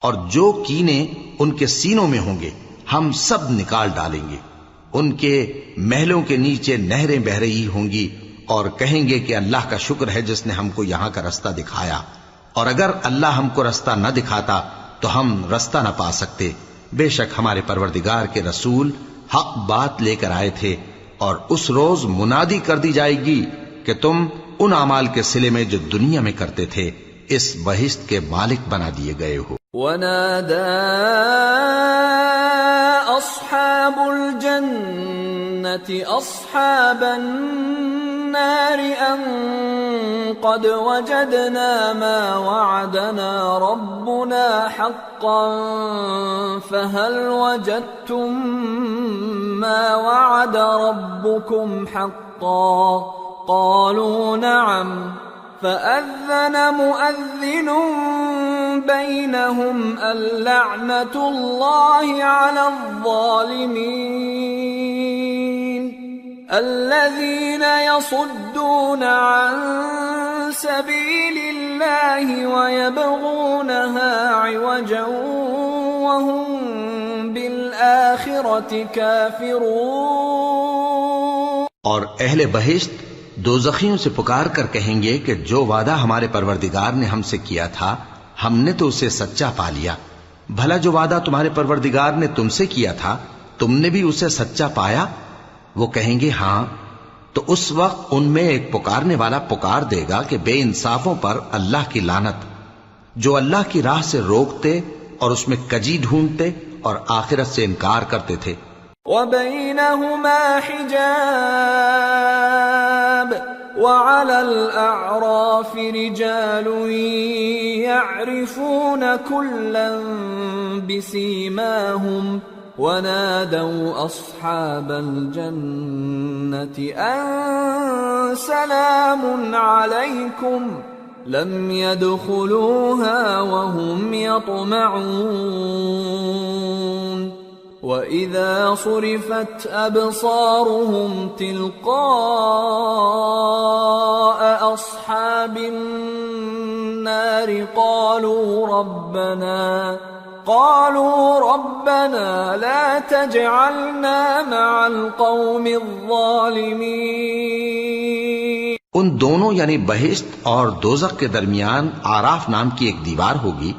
اور جو کینے ان کے سینوں میں ہوں گے ہم سب نکال ڈالیں گے. ان کے محلوں کے نیچے نہریں بہ رہی ہوں گی اور کہیں گے کہ اللہ کا شکر ہے جس نے ہم کو یہاں کا رستہ دکھایا، اور اگر اللہ ہم کو رستہ نہ دکھاتا تو ہم رستہ نہ پا سکتے. بے شک ہمارے پروردگار کے رسول حق بات لے کر آئے تھے، اور اس روز منادی کر دی جائے گی کہ تم ان اعمال کے صلے میں جو دنیا میں کرتے تھے اس بہشت کے مالک بنا دیے گئے ہو. وَنَادَى أَصْحَابُ الْجَنَّةِ أَصْحَابَ النَّارِ أَن قَدْ وَجَدْنَا مَا وَعَدَنَا رَبُّنَا حَقًّا فَهَلْ وَجَدتُّم مَّا وَعَدَ رَبُّكُمْ حَقًّا قَالُوا نَعَمْ فَأَذَّنَ مُؤَذِّنٌ بَيْنَهُمْ اللَّعْنَةُ اللَّهِ عَلَى الظَّالِمِينَ الَّذِينَ يَصُدُّونَ عَن سَبِيلِ اللَّهِ وَيَبْغُونَهَا عِوَجًا وَهُمْ بِالْآخِرَةِ كَافِرُونَ. اور اہل بہشت دوزخیوں سے پکار کر کہیں گے کہ جو وعدہ ہمارے پروردگار نے ہم سے کیا تھا ہم نے تو اسے سچا پا لیا. بھلا جو وعدہ تمہارے پروردگار نے تم سے کیا تھا تم نے بھی اسے سچا پایا؟ وہ کہیں گے ہاں. تو اس وقت ان میں ایک پکارنے والا پکار دے گا کہ بے انصافوں پر اللہ کی لعنت، جو اللہ کی راہ سے روکتے اور اس میں کجی ڈھونڈتے اور آخرت سے انکار کرتے تھے. وَبَيْنَهُمَا حِجَابٌ وَعَلَى الْأَعْرَافِ رِجَالٌ يَعْرِفُونَ كُلًّا بِسِيمَاهُمْ وَنَادَوْا أَصْحَابَ الْجَنَّةِ أَن سَلَامٌ عَلَيْكُمْ لَمْ يَدْخُلُوهَا وَهُمْ يَطْمَعُونَ. وَإِذَا صُرِفَتْ أَبْصَارُهُمْ تِلْقَاءَ أَصْحَابِ النَّارِ قَالُوا رَبَّنَا لَا تَجْعَلْنَا مَعَ الْقَوْمِ الظَّالِمِينَ. ان دونوں یعنی بہشت اور دوزخ کے درمیان آراف نام کی ایک دیوار ہوگی،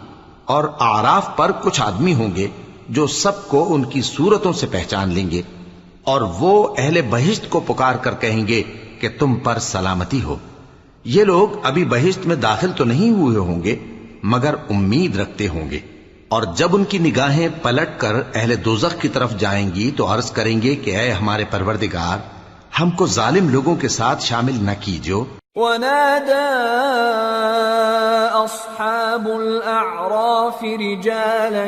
اور آراف پر کچھ آدمی ہوں گے جو سب کو ان کی صورتوں سے پہچان لیں گے، اور وہ اہل بہشت کو پکار کر کہیں گے کہ تم پر سلامتی ہو. یہ لوگ ابھی بہشت میں داخل تو نہیں ہوئے ہوں گے مگر امید رکھتے ہوں گے. اور جب ان کی نگاہیں پلٹ کر اہل دوزخ کی طرف جائیں گی تو عرض کریں گے کہ اے ہمارے پروردگار، ہم کو ظالم لوگوں کے ساتھ شامل نہ کیجو. وَنَادَى أَصْحَابُ الْأَعْرَافِ رِجَالًا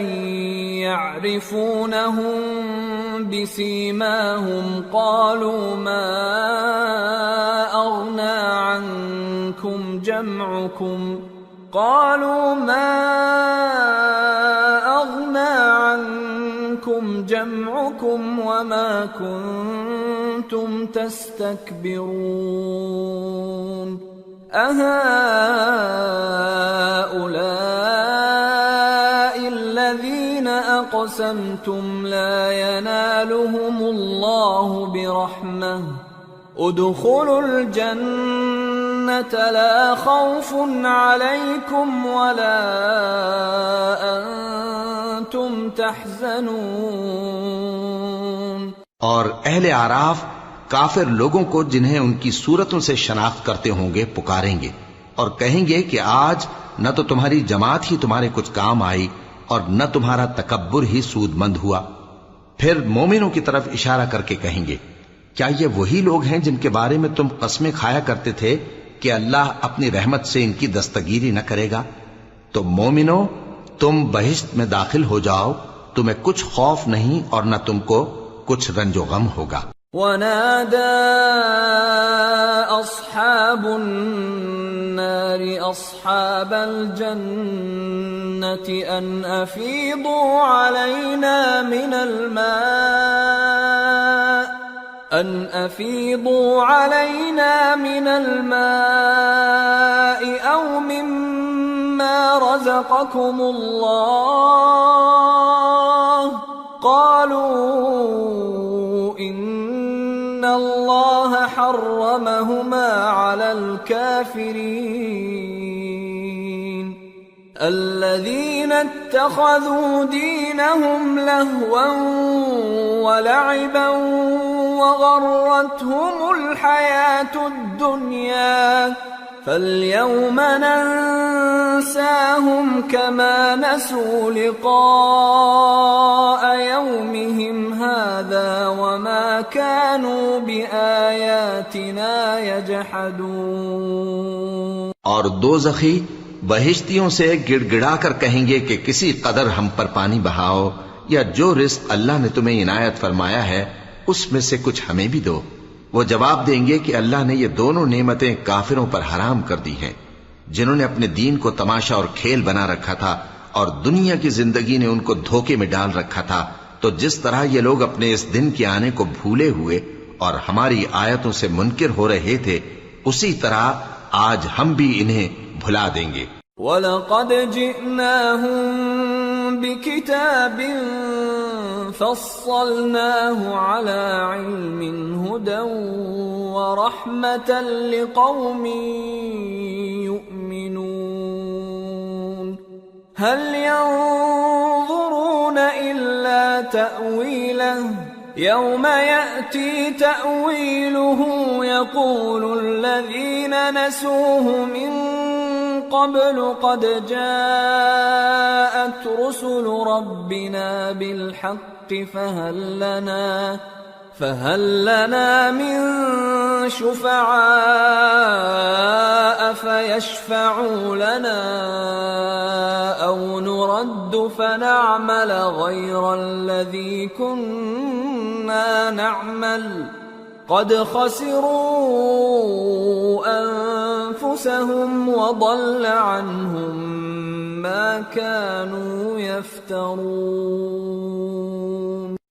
يَعْرِفُونَهُم بِسِيمَاهُمْ قَالُوا مَا أَغْنَى عَنكُمْ جَمْعُكُمْ وَمَا كُنتُمْ تَسْتَكْبِرُونَ أَهَؤُلَاءِ الَّذِينَ أَقْسَمْتُمْ لَا يَنَالُهُمُ اللَّهُ بِرَحْمَةٍ ادخلوا الجنة لا خوف عليكم ولا أنتم تحزنون. اور اہل اعراف کافر لوگوں کو جنہیں ان کی صورتوں سے شناخت کرتے ہوں گے پکاریں گے اور کہیں گے کہ آج نہ تو تمہاری جماعت ہی تمہارے کچھ کام آئی اور نہ تمہارا تکبر ہی سود مند ہوا. پھر مومنوں کی طرف اشارہ کر کے کہیں گے کیا یہ وہی لوگ ہیں جن کے بارے میں تم قسمیں کھایا کرتے تھے کہ اللہ اپنی رحمت سے ان کی دستگیری نہ کرے گا؟ تو مومنو، تم بہشت میں داخل ہو جاؤ، تمہیں کچھ خوف نہیں اور نہ تم کو کچھ رنج و غم ہوگا. وَنَادَى أَصْحَابُ النار أصحاب الجنة أن أفيضوا علينا من الماء أو مما رزقكم الله قالوا إن الله حرمهما على الكافرين الذين اتخذوا دينهم لهوا ولعبا وغرتهم الحياة الدنيا فاليوم ننساهم كما نسوا لقاء يومهم هذا وما كانوا بآياتنا يجحدون. اور دوزخی بہشتیوں سے گڑ گڑا کر کہیں گے کہ کسی قدر ہم پر پانی بہاؤ یا جو رزق اللہ نے تمہیں عنایت فرمایا ہے اس میں سے کچھ ہمیں بھی دو. وہ جواب دیں گے کہ اللہ نے یہ دونوں نعمتیں کافروں پر حرام کر دی ہیں جنہوں نے اپنے دین کو تماشا اور کھیل بنا رکھا تھا اور دنیا کی زندگی نے ان کو دھوکے میں ڈال رکھا تھا. تو جس طرح یہ لوگ اپنے اس دن کے آنے کو بھولے ہوئے اور ہماری آیتوں سے منکر ہو رہے تھے اسی طرح آج ہم بھی انہیں بھلا دیں گے. وَلَقَدْ جِئْنَاهُمْ بِكِتَابٍ فَصَّلْنَاهُ عَلَى عِلْمٍ هُدًى وَرَحْمَةً لِقَوْمٍ يُؤْمِنُونَ هَلْ يَنظُرُونَ إِلَّا تَأْوِيلَهُ يَوْمَ يَأْتِي تَأْوِيلُهُ يَقُولُ الَّذِينَ نَسُوهُ مِن قبل قد جاءت رسل ربنا بالحق فهل لنا من شفعاء فيشفعوا لنا أو نرد فنعمل غير الذي كنا نعمل قد خسروا أنفسهم وضل عنهم ما كانوا يفترون.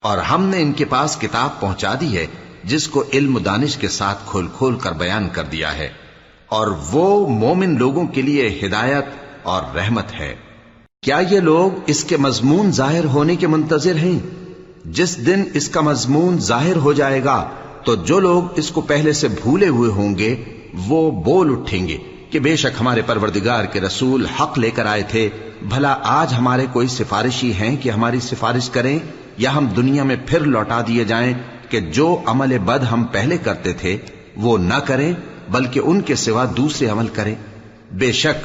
اور ہم نے ان کے پاس کتاب پہنچا دی ہے جس کو علم و دانش کے ساتھ کھول کھول کر بیان کر دیا ہے اور وہ مومن لوگوں کے لیے ہدایت اور رحمت ہے. کیا یہ لوگ اس کے مضمون ظاہر ہونے کے منتظر ہیں؟ جس دن اس کا مضمون ظاہر ہو جائے گا تو جو لوگ اس کو پہلے سے بھولے ہوئے ہوں گے وہ بول اٹھیں گے کہ بے شک ہمارے پروردگار کے رسول حق لے کر آئے تھے. بھلا آج ہمارے کوئی سفارشی ہیں کہ ہماری سفارش کریں یا ہم دنیا میں پھر لوٹا دیے جائیں کہ جو عمل بد ہم پہلے کرتے تھے وہ نہ کریں بلکہ ان کے سوا دوسرے عمل کریں. بے شک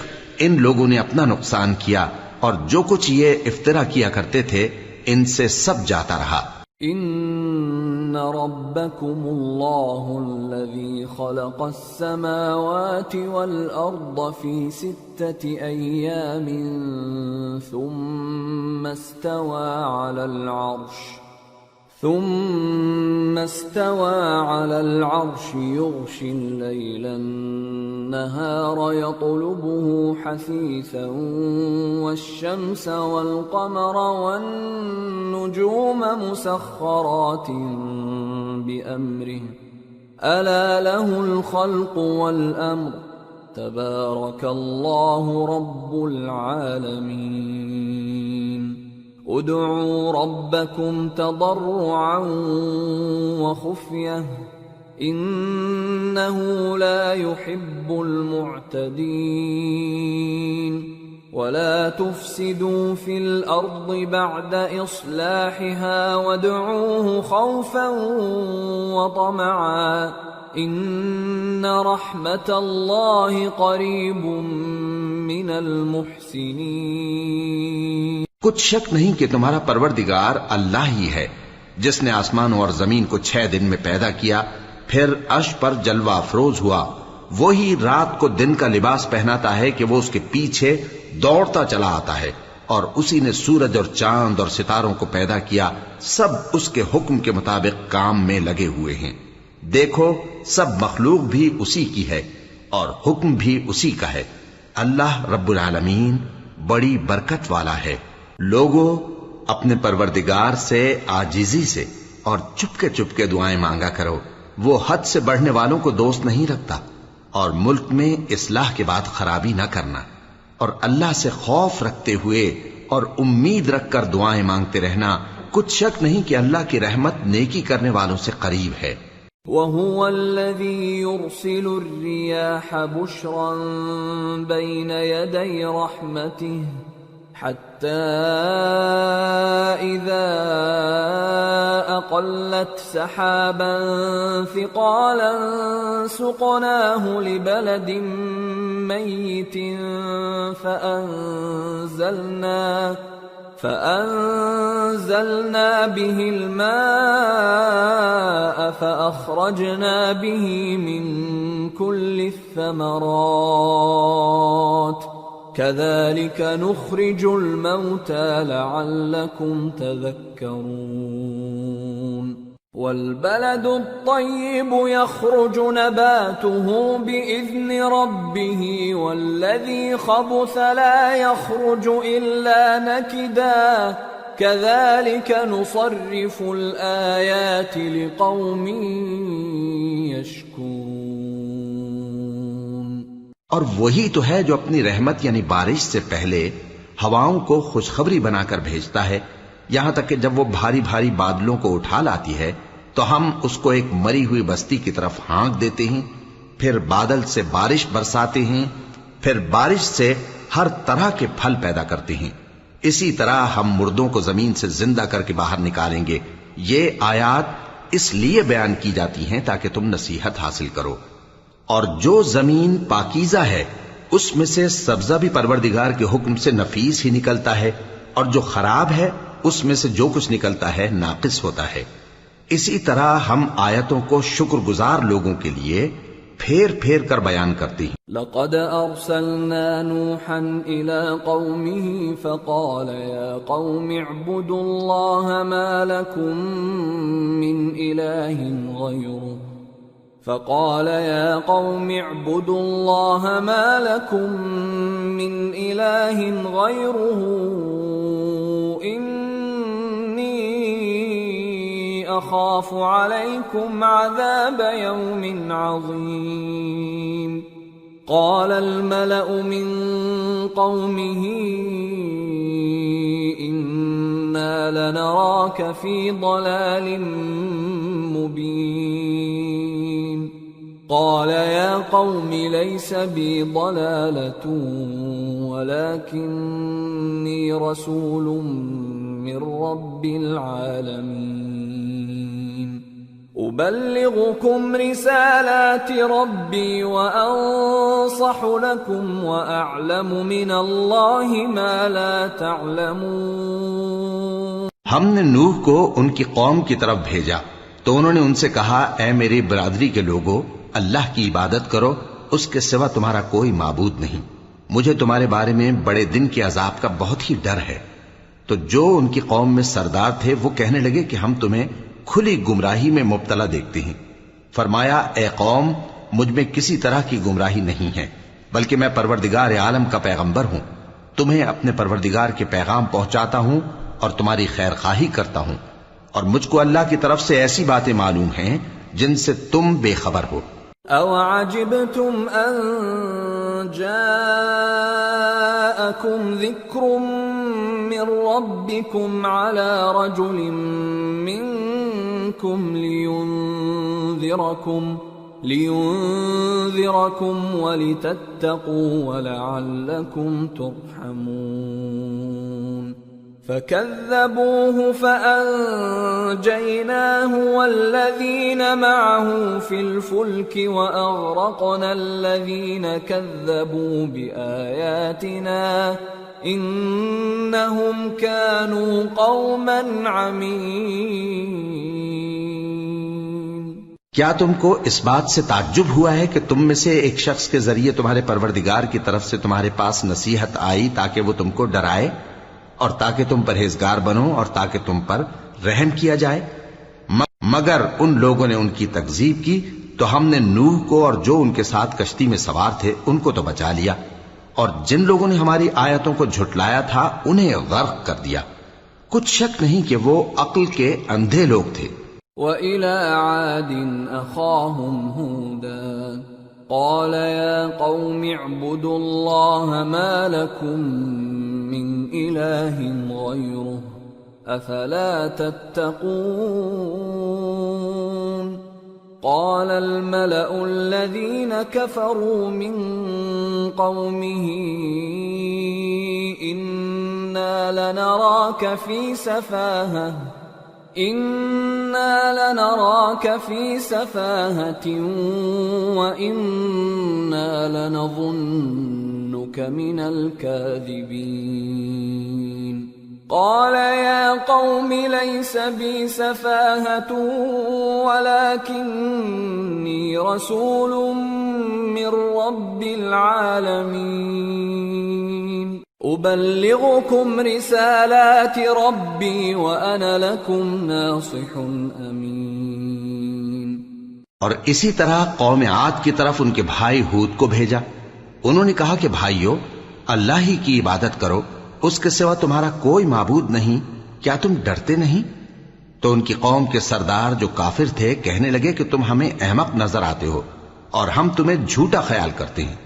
ان لوگوں نے اپنا نقصان کیا اور جو کچھ یہ افترا کیا کرتے تھے ان سے سب جاتا رہا. ان ربکم اللہ الذی خلق السماوات والارض فی 6 ایام ثم استوى على العرش يغشي الليل النهار يطلبه حثيثا والشمس والقمر والنجوم مسخرات بأمره ألا له الخلق والأمر تبارك الله رب العالمين. ادعوا ربكم تضرعا وخفية إنه لا يحب المعتدين. ولا تفسدوا في الأرض بعد إصلاحها وادعوه خوفا وطمعا إن رحمة الله قريب من المحسنين. کچھ شک نہیں کہ تمہارا پروردگار اللہ ہی ہے جس نے آسمانوں اور زمین کو 6 دن میں پیدا کیا پھر عرش پر جلوہ افروز ہوا. وہی رات کو دن کا لباس پہناتا ہے کہ وہ اس کے پیچھے دوڑتا چلا آتا ہے اور اسی نے سورج اور چاند اور ستاروں کو پیدا کیا سب اس کے حکم کے مطابق کام میں لگے ہوئے ہیں. دیکھو سب مخلوق بھی اسی کی ہے اور حکم بھی اسی کا ہے. اللہ رب العالمین بڑی برکت والا ہے۔ لوگوں اپنے پروردگار سے عاجزی سے اور چپکے دعائیں مانگا کرو، وہ حد سے بڑھنے والوں کو دوست نہیں رکھتا، اور ملک میں اصلاح کے بعد خرابی نہ کرنا، اور اللہ سے خوف رکھتے ہوئے اور امید رکھ کر دعائیں مانگتے رہنا، کچھ شک نہیں کہ اللہ کی رحمت نیکی کرنے والوں سے قریب ہے۔ وَهُوَ الَّذِي يُرْسِلُ الرِّيَاحَ بُشْرًا بَيْنَ يَدَيْ رَحْمَتِهِ حَتَّى إِذَا أَقَلَّتْ سَحَابًا ثِقَالًا سُقْنَاهُ لِبَلَدٍ مَّيِّتٍ فأنزلنا به الماء فأخرجنا به من كل الثمرات كذلك نخرج الموتى لعلكم تذكرون والبلد الطيب يخرج نباته بإذن ربه والذي خبث لا يخرج إلا نكدا كذلك نصرف الآيات لقوم يشكرون۔ اور وہی تو ہے جو اپنی رحمت یعنی بارش سے پہلے ہواؤں کو خوشخبری بنا کر بھیجتا ہے، یہاں تک کہ جب وہ بھاری بھاری بادلوں کو اٹھا لاتی ہے تو ہم اس کو ایک مری ہوئی بستی کی طرف ہانک دیتے ہیں، پھر بادل سے بارش برساتے ہیں، پھر بارش سے ہر طرح کے پھل پیدا کرتے ہیں۔ اسی طرح ہم مردوں کو زمین سے زندہ کر کے باہر نکالیں گے۔ یہ آیات اس لیے بیان کی جاتی ہیں تاکہ تم نصیحت حاصل کرو۔ اور جو زمین پاکیزہ ہے اس میں سے سبزہ بھی پروردگار کے حکم سے نفیس ہی نکلتا ہے، اور جو خراب ہے اس میں سے جو کچھ نکلتا ہے ناقص ہوتا ہے۔ اسی طرح ہم آیتوں کو شکر گزار لوگوں کے لیے پھیر پھیر کر بیان کرتے ہیں۔ لقد ارسلنا نوحا الى قومه فقال يا قوم اعبدوا الله ما لكم من اله غيره أخاف عليكم عذاب يوم عظيم قال الملأ من قومه إنا لنراك في ضلال مبين قال يا قوم ليس بي ضلالة ولكني رسول من رب العالمين أبلغكم رسالات ربي وأنصح لكم وأعلم من الله ما لا تعلمون۔ ہم نے نوح کو ان کی قوم کی طرف بھیجا تو انہوں نے ان سے کہا، اے میری برادری کے لوگو، اللہ کی عبادت کرو، اس کے سوا تمہارا کوئی معبود نہیں۔ مجھے تمہارے بارے میں بڑے دن کے عذاب کا بہت ہی ڈر ہے۔ تو جو ان کی قوم میں سردار تھے وہ کہنے لگے کہ ہم تمہیں کھلی گمراہی میں مبتلا دیکھتے ہیں۔ فرمایا، اے قوم، مجھ میں کسی طرح کی گمراہی نہیں ہے، بلکہ میں پروردگار عالم کا پیغمبر ہوں، تمہیں اپنے پروردگار کے پیغام پہنچاتا ہوں اور تمہاری خیر خواہی کرتا ہوں، اور مجھ کو اللہ کی طرف سے ایسی باتیں معلوم ہیں جن سے تم بے خبر ہو۔ أَوَعَجِبْتُمْ أَن جَاءَكُمْ ذِكْرٌ مِّن رَّبِّكُمْ عَلَى رَجُلٍ مِّنكُمْ لِيُنذِرَكُمْ وَلِتَتَّقُوا وَلَعَلَّكُمْ تُرْحَمُونَ فَكَذَّبُوهُ فَأَنجَيْنَاهُ وَالَّذِينَ مَعَهُ فِي الْفُلْكِ وَأَغْرَقْنَا الَّذِينَ كَذَّبُوا بِآيَاتِنَا إِنَّهُمْ كَانُوا قَوْمًا عَمِينَ۔ کیا تم کو اس بات سے تعجب ہوا ہے کہ تم میں سے ایک شخص کے ذریعے تمہارے پروردگار کی طرف سے تمہارے پاس نصیحت آئی تاکہ وہ تم کو ڈرائے اور تاکہ تم پرہیزگار بنو اور تاکہ تم پر رحم کیا جائے؟ مگر ان لوگوں نے ان کی تکذیب کی تو ہم نے نوح کو اور جو ان کے ساتھ کشتی میں سوار تھے ان کو تو بچا لیا، اور جن لوگوں نے ہماری آیتوں کو جھٹلایا تھا انہیں غرق کر دیا. کچھ شک نہیں کہ وہ عقل کے اندھے لوگ تھے. وَإِلَى عَادٍ أَخَاهُمْ هُودًا قَالَ يَا قَوْمِ اعْبُدُوا اللَّهَ مَا لَكُمْ مِنْ إِلَٰهٍ غَيْرُهُ أَفَلَا تَتَّقُونَ قَالَ الْمَلَأُ الَّذِينَ كَفَرُوا مِنْ قَوْمِهِ إِنَّا لَنَرَاكَ فِي سَفَاهَةٍ وَإِنَّا لَنَظُنُّكَ مِنَ الْكَاذِبِينَ قَالَ يَا قَوْمِ لَيْسَ بِي سَفَاهَةٌ وَلَكِنِّي رَسُولٌ مِّن رَّبِّ الْعَالَمِينَ أُبَلِّغُكُمْ رِسَالَاتِ رَبِّي وَأَنَا لَكُمْ نَاصِحٌ أَمِينٌ. اور اسی طرح قوم عاد کی طرف ان کے بھائی ہود کو بھیجا. انہوں نے کہا کہ بھائیو، اللہ ہی کی عبادت کرو، اس کے سوا تمہارا کوئی معبود نہیں. کیا تم ڈرتے نہیں؟ تو ان کی قوم کے سردار جو کافر تھے کہنے لگے کہ تم ہمیں احمق نظر آتے ہو اور ہم تمہیں جھوٹا خیال کرتے ہیں.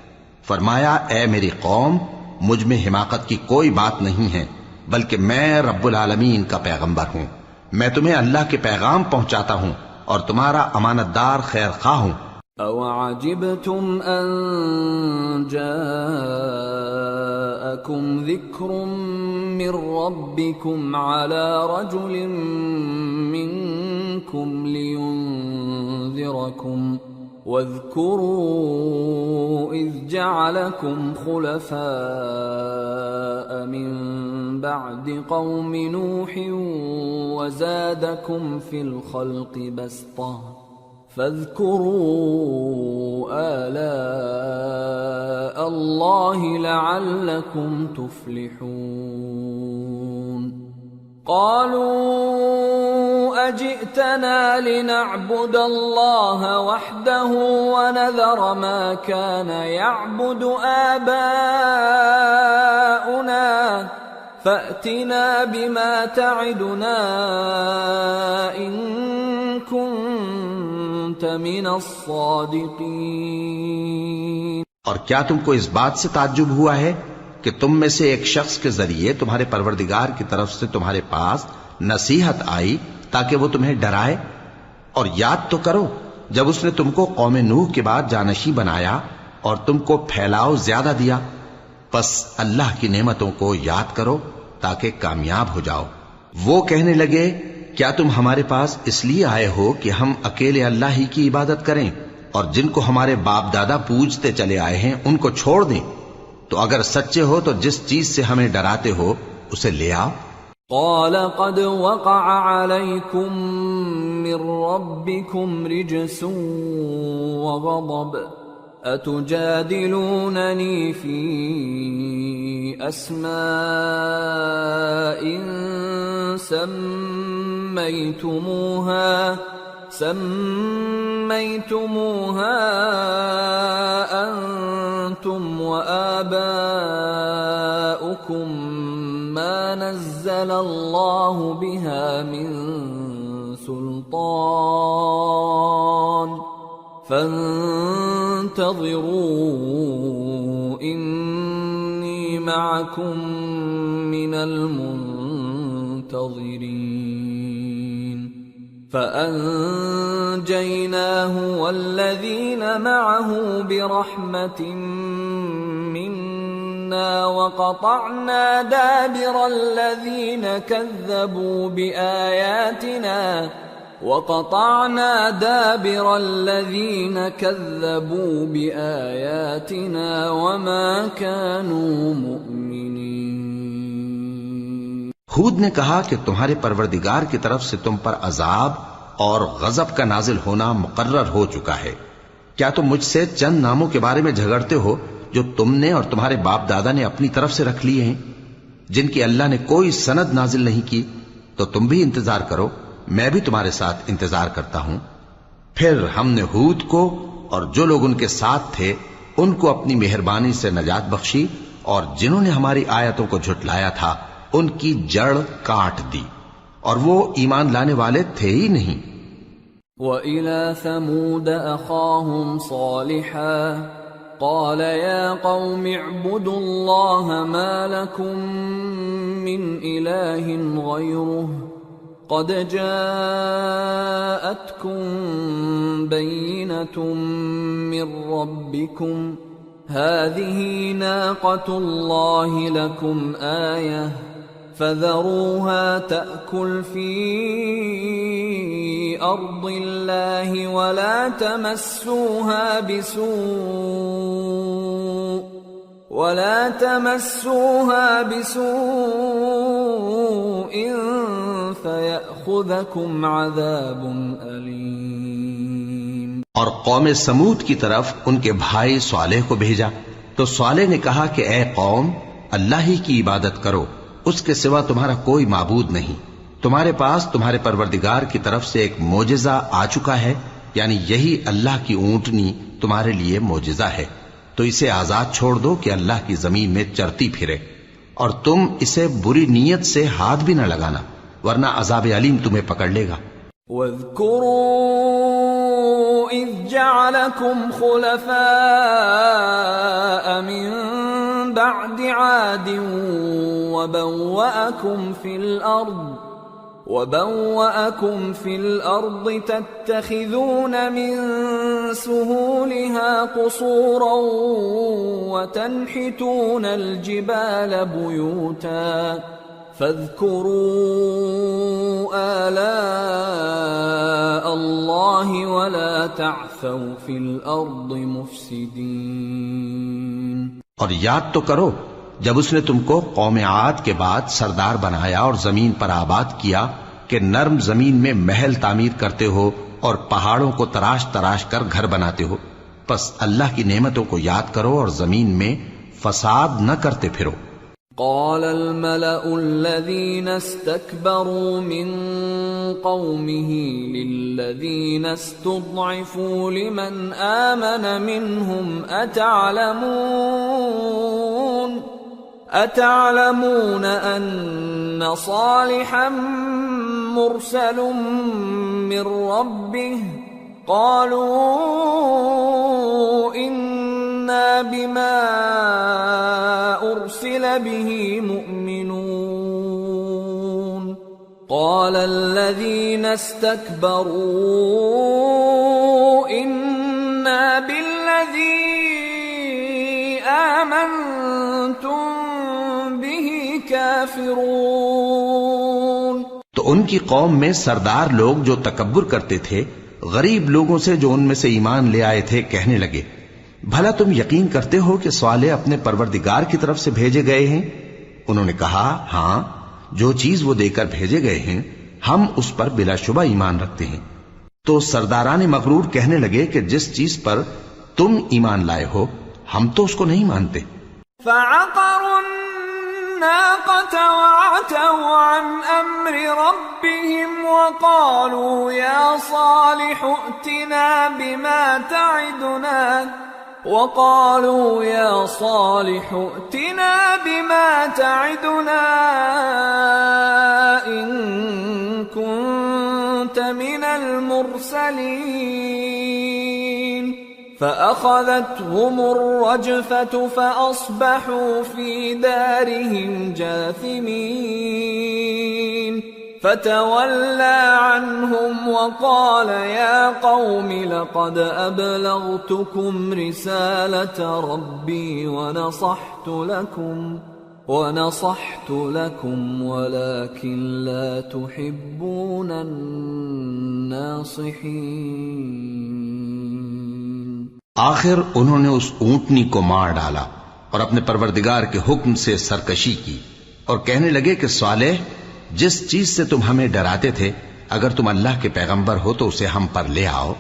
فرمایا، اے میری قوم، مجھ میں حماقت کی کوئی بات نہیں ہے، بلکہ میں رب العالمین کا پیغمبر ہوں. میں تمہیں اللہ کے پیغام پہنچاتا ہوں اور تمہارا امانت دار خیر خواہ ہوں. أَوَعَجِبْتُمْ أَن جَاءَكُمْ ذِكْرٌ مِّن رَّبِّكُمْ عَلَى رَجُلٍ مِّنكُمْ لِيُنذِرَكُمْ وَاذْكُرُوا إِذْ جَعَلَكُمْ خُلَفَاءَ مِن بَعْدِ قَوْمِ نُوحٍ وَزَادَكُمْ فِي الْخَلْقِ بَسْطَةً فَاذْكُرُوا آلَاءَ اللَّهِ لَعَلَّكُمْ تُفْلِحُونَ. قالوا أجئتنا لنعبد الله وحده ونذر ما كان يعبد آباؤنا فأتنا بما تعدنا إن كنت من الصادقين. اور کیا تم کو اس بات سے تعجب ہوا ہے کہ تم میں سے ایک شخص کے ذریعے تمہارے پروردگار کی طرف سے تمہارے پاس نصیحت آئی تاکہ وہ تمہیں ڈرائے؟ اور یاد تو کرو جب اس نے تم کو قوم نوح کے بعد جانشین بنایا اور تم کو پھیلاؤ زیادہ دیا. پس اللہ کی نعمتوں کو یاد کرو تاکہ کامیاب ہو جاؤ. وہ کہنے لگے، کیا تم ہمارے پاس اس لیے آئے ہو کہ ہم اکیلے اللہ ہی کی عبادت کریں اور جن کو ہمارے باپ دادا پوجتے چلے آئے ہیں ان کو چھوڑ دیں؟ تو اگر سچے ہو تو جس چیز سے ہمیں ڈراتے ہو اسے لے آؤ. قال قد وقع عليكم من ربكم رجس وغضب أتجادلونني في أسماء سميتموها أنتم وآباؤكم ما نزل الله بها من سلطان فانتظروا إني معكم من المنتظرين. فأنجيناه والذين معه برحمة منا وقطعنا دابر الذين كذبوا بآياتنا وما كانوا مؤمنين. ہود نے کہا کہ تمہارے پروردگار کی طرف سے تم پر عذاب اور غضب کا نازل ہونا مقرر ہو چکا ہے. کیا تم مجھ سے چند ناموں کے بارے میں جھگڑتے ہو جو تم نے اور تمہارے باپ دادا نے اپنی طرف سے رکھ لیے ہیں، جن کی اللہ نے کوئی سند نازل نہیں کی؟ تو تم بھی انتظار کرو، میں بھی تمہارے ساتھ انتظار کرتا ہوں. پھر ہم نے ہود کو اور جو لوگ ان کے ساتھ تھے ان کو اپنی مہربانی سے نجات بخشی، اور جنہوں نے ہماری آیتوں کو جھٹلایا تھا ان کی جڑ کاٹ دی، اور وہ ایمان لانے والے تھے ہی نہیں۔ وَإِلَى ثَمُودَ أَخَاهُمْ صَالِحًا قَالَ يَا قَوْمِ اعْبُدُوا اللَّهَ مَا لَكُمْ مِنْ إِلَٰهٍ غَيْرُهُ قَدْ جَاءَتْكُمْ بَيِّنَةٌ مِّن رَّبِّكُمْ هَٰذِهِ نَاقَةُ اللَّهِ لَكُمْ آيَةً فَذَرُوهَا تَأْكُلْ فِي أَرْضِ اللَّهِ وَلَا تَمَسُّوهَا بِسُوءٍ فَيَأْخُذَكُمْ عَذَابٌ أَلِيمٌ۔ اور قوم سمود کی طرف ان کے بھائی صالح کو بھیجا تو صالح نے کہا کہ اے قوم، اللہ ہی کی عبادت کرو، اس کے سوا تمہارا کوئی معبود نہیں۔ تمہارے پاس تمہارے پروردگار کی طرف سے ایک معجزہ آ چکا ہے، یعنی یہی اللہ کی اونٹنی تمہارے لیے معجزہ ہے، تو اسے آزاد چھوڑ دو کہ اللہ کی زمین میں چرتی پھرے، اور تم اسے بری نیت سے ہاتھ بھی نہ لگانا، ورنہ عذاب علیم تمہیں پکڑ لے گا۔ وَاذْكُرُوا إِذْ جَعَلَكُمْ خُلَفَاءَ مِن بَعْدِ عَادٍ وَبَوَّأَكُمْ فِي الْأَرْضِ تَتَّخِذُونَ مِن سُهُولِهَا قُصُورًا وَتَنْحِتُونَ الْجِبَالَ بُيُوتًا فَاذْكُرُوا آلَاءَ اللَّهِ وَلَا تَعْثَوْا فِي الْأَرْضِ مُفْسِدِينَ۔ اور یاد تو کرو جب اس نے تم کو قوم عاد کے بعد سردار بنایا اور زمین پر آباد کیا کہ نرم زمین میں محل تعمیر کرتے ہو اور پہاڑوں کو تراش تراش کر گھر بناتے ہو، پس اللہ کی نعمتوں کو یاد کرو اور زمین میں فساد نہ کرتے پھرو۔ قال الملأ الذين استكبروا من قومه للذين استضعفوا لمن آمن منهم أتعلمون أن صالحا مرسل من ربه قالوا إنا بما أرسل به مؤمنون قال الذين استكبروا إنا بالذي آمنتم به كافرون۔ تو ان کی قوم میں سردار لوگ جو تکبر کرتے تھے غریب لوگوں سے جو ان میں سے ایمان لے آئے تھے کہنے لگے، بھلا تم یقین کرتے ہو کہ صالح اپنے پروردگار کی طرف سے بھیجے گئے ہیں؟ انہوں نے کہا ہاں، جو چیز وہ دے کر بھیجے گئے ہیں ہم اس پر بلا شبہ ایمان رکھتے ہیں۔ تو سرداران مغرور کہنے لگے کہ جس چیز پر تم ایمان لائے ہو ہم تو اس کو نہیں مانتے۔ فعقروا الناقة وعتوا عن أمر ربهم وقالوا يا صالح ائتنا بما تعدنا إن كنت من المرسلين فأخذتهم الرجفة فأصبحوا في دارهم جاثمين فتولى عنهم وقال يا قوم لقد أبلغتكم رسالة ربي ونصحت لكم ولكن لا تحبون الناصحين۔ آخر انہوں نے اس اونٹنی کو مار ڈالا اور اپنے پروردگار کے حکم سے سرکشی کی اور کہنے لگے کہ صالح، جس چیز سے تم ہمیں ڈراتے تھے اگر تم اللہ کے پیغمبر ہو تو اسے ہم پر لے آؤ۔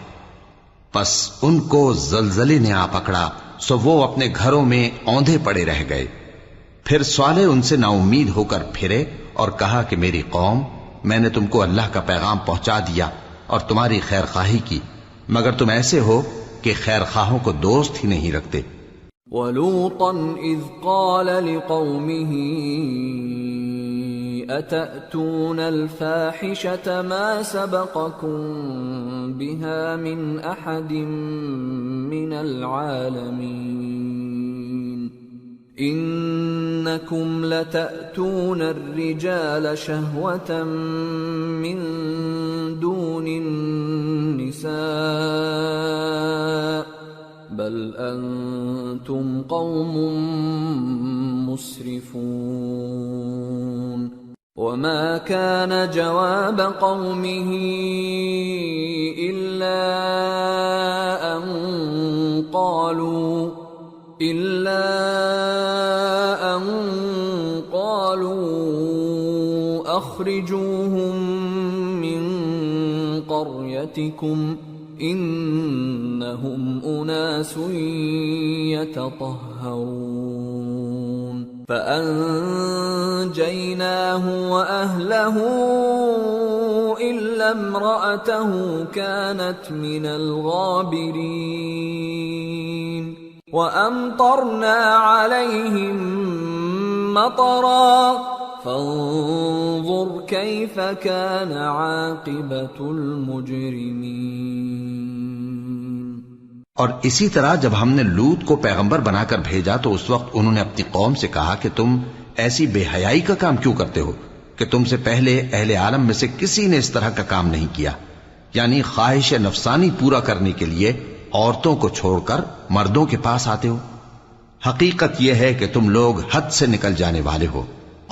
پس ان کو زلزلے نے آ پکڑا سو وہ اپنے گھروں میں اوندھے پڑے رہ گئے۔ پھر صالح ان سے نا امید ہو کر پھرے اور کہا کہ میری قوم، میں نے تم کو اللہ کا پیغام پہنچا دیا اور تمہاری خیر خواہی کی، مگر تم ایسے ہو کہ خیر خواہوں کو دوست ہی نہیں رکھتے۔ وَلُوطًا إِذْ قَالَ لِقَوْمِهِ أَتَأْتُونَ الْفَاحِشَةَ مَا سَبَقَكُم بِهَا مِنْ أَحَدٍ مِّنَ الْعَالَمِينَ إِنَّكُمْ لَتَأْتُونَ الرِّجَالَ شَهْوَةً مِّن دُونِ النِّسَاءِ بل أنتم قوم مسرفون وما كان جواب قومه إلا أن قالوا أخرجوهم من قريتكم إنهم أناس يتطهرون فأنجيناه وأهله إلا امرأته كانت من الغابرين وأمطرنا عليهم مطرا فانظر كيف كان عاقبة المجرمين. اور اسی طرح جب ہم نے لوط کو پیغمبر بنا کر بھیجا تو اس وقت انہوں نے اپنی قوم سے کہا کہ تم ایسی بے حیائی کا کام کیوں کرتے ہو کہ تم سے پہلے اہل عالم میں سے کسی نے اس طرح کا کام نہیں کیا، یعنی خواہش نفسانی پورا کرنے کے لیے عورتوں کو چھوڑ کر مردوں کے پاس آتے ہو. حقیقت یہ ہے کہ تم لوگ حد سے نکل جانے والے ہو.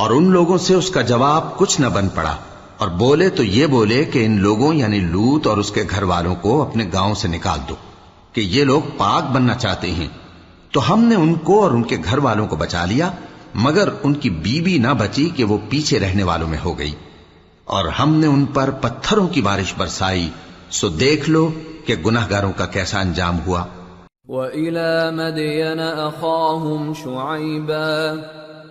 اور ان لوگوں سے اس کا جواب کچھ نہ بن پڑا، اور بولے تو یہ بولے کہ ان لوگوں یعنی لوط اور اس کے گھر والوں کو اپنے گاؤں سے نکال دو کہ یہ لوگ پاک بننا چاہتے ہیں. تو ہم نے ان کو اور ان کے گھر والوں کو بچا لیا، مگر ان کی بیوی نہ بچی کہ وہ پیچھے رہنے والوں میں ہو گئی. اور ہم نے ان پر پتھروں کی بارش برسائی، سو دیکھ لو کہ گناہگاروں کا کیسا انجام ہوا. وَإِلَى مَدْيَنَ أَخَاهُمْ شُعَيْبًا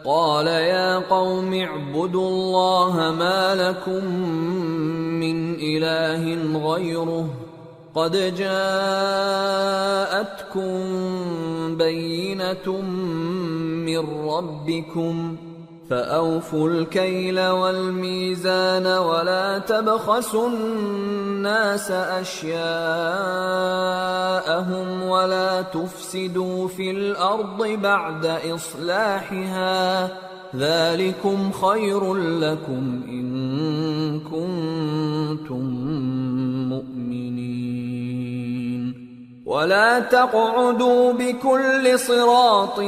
قال يا قوم اعبدوا الله ما لكم من إله غيره قد جاءتكم بينة من ربكم فأوفوا الكيل والميزان ولا تبخسوا الناس أشياءهم ولا تفسدوا في الأرض بعد إصلاحها ذلكم خير لكم إن كنتم مؤمنين ولا تقعدوا بكل صراط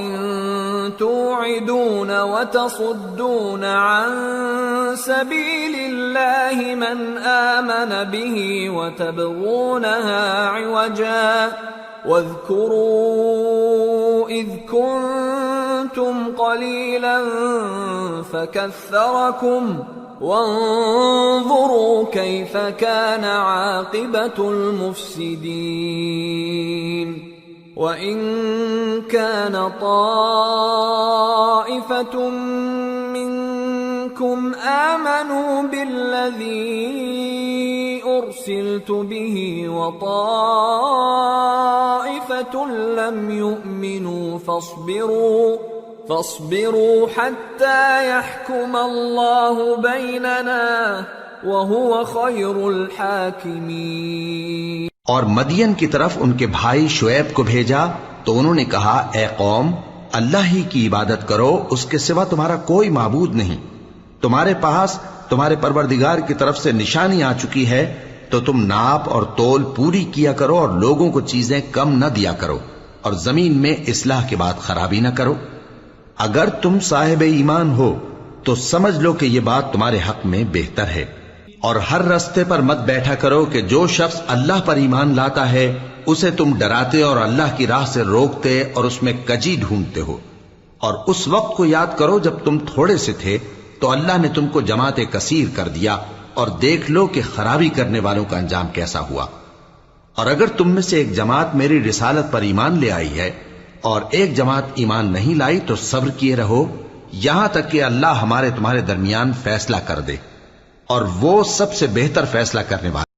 توعدون وتصدون عن سبيل الله من آمن به وتبغونها عوجا واذكروا إذ كنتم قليلا فكثركم وانظروا كيف كان عاقبة المفسدين وإن كان طائفة منكم آمنوا بالذي أرسلت به وطائفة لم يؤمنوا فاصبروا حتى يحكم الله بيننا وهو خير الحاكمين. اور مدین کی طرف ان کے بھائی شعیب کو بھیجا تو انہوں نے کہا اے قوم اللہ ہی کی عبادت کرو، اس کے سوا تمہارا کوئی معبود نہیں. تمہارے پاس تمہارے پروردگار کی طرف سے نشانی آ چکی ہے تو تم ناپ اور تول پوری کیا کرو اور لوگوں کو چیزیں کم نہ دیا کرو اور زمین میں اصلاح کے بعد خرابی نہ کرو. اگر تم صاحب ایمان ہو تو سمجھ لو کہ یہ بات تمہارے حق میں بہتر ہے. اور ہر رستے پر مت بیٹھا کرو کہ جو شخص اللہ پر ایمان لاتا ہے اسے تم ڈراتے اور اللہ کی راہ سے روکتے اور اس میں کجی ڈھونڈتے ہو. اور اس وقت کو یاد کرو جب تم تھوڑے سے تھے تو اللہ نے تم کو جماعت کثیر کر دیا، اور دیکھ لو کہ خرابی کرنے والوں کا انجام کیسا ہوا. اور اگر تم میں سے ایک جماعت میری رسالت پر ایمان لے آئی ہے اور ایک جماعت ایمان نہیں لائی تو صبر کیے رہو یہاں تک کہ اللہ ہمارے تمہارے درمیان فیصلہ کر دے، اور وہ سب سے بہتر فیصلہ کرنے والا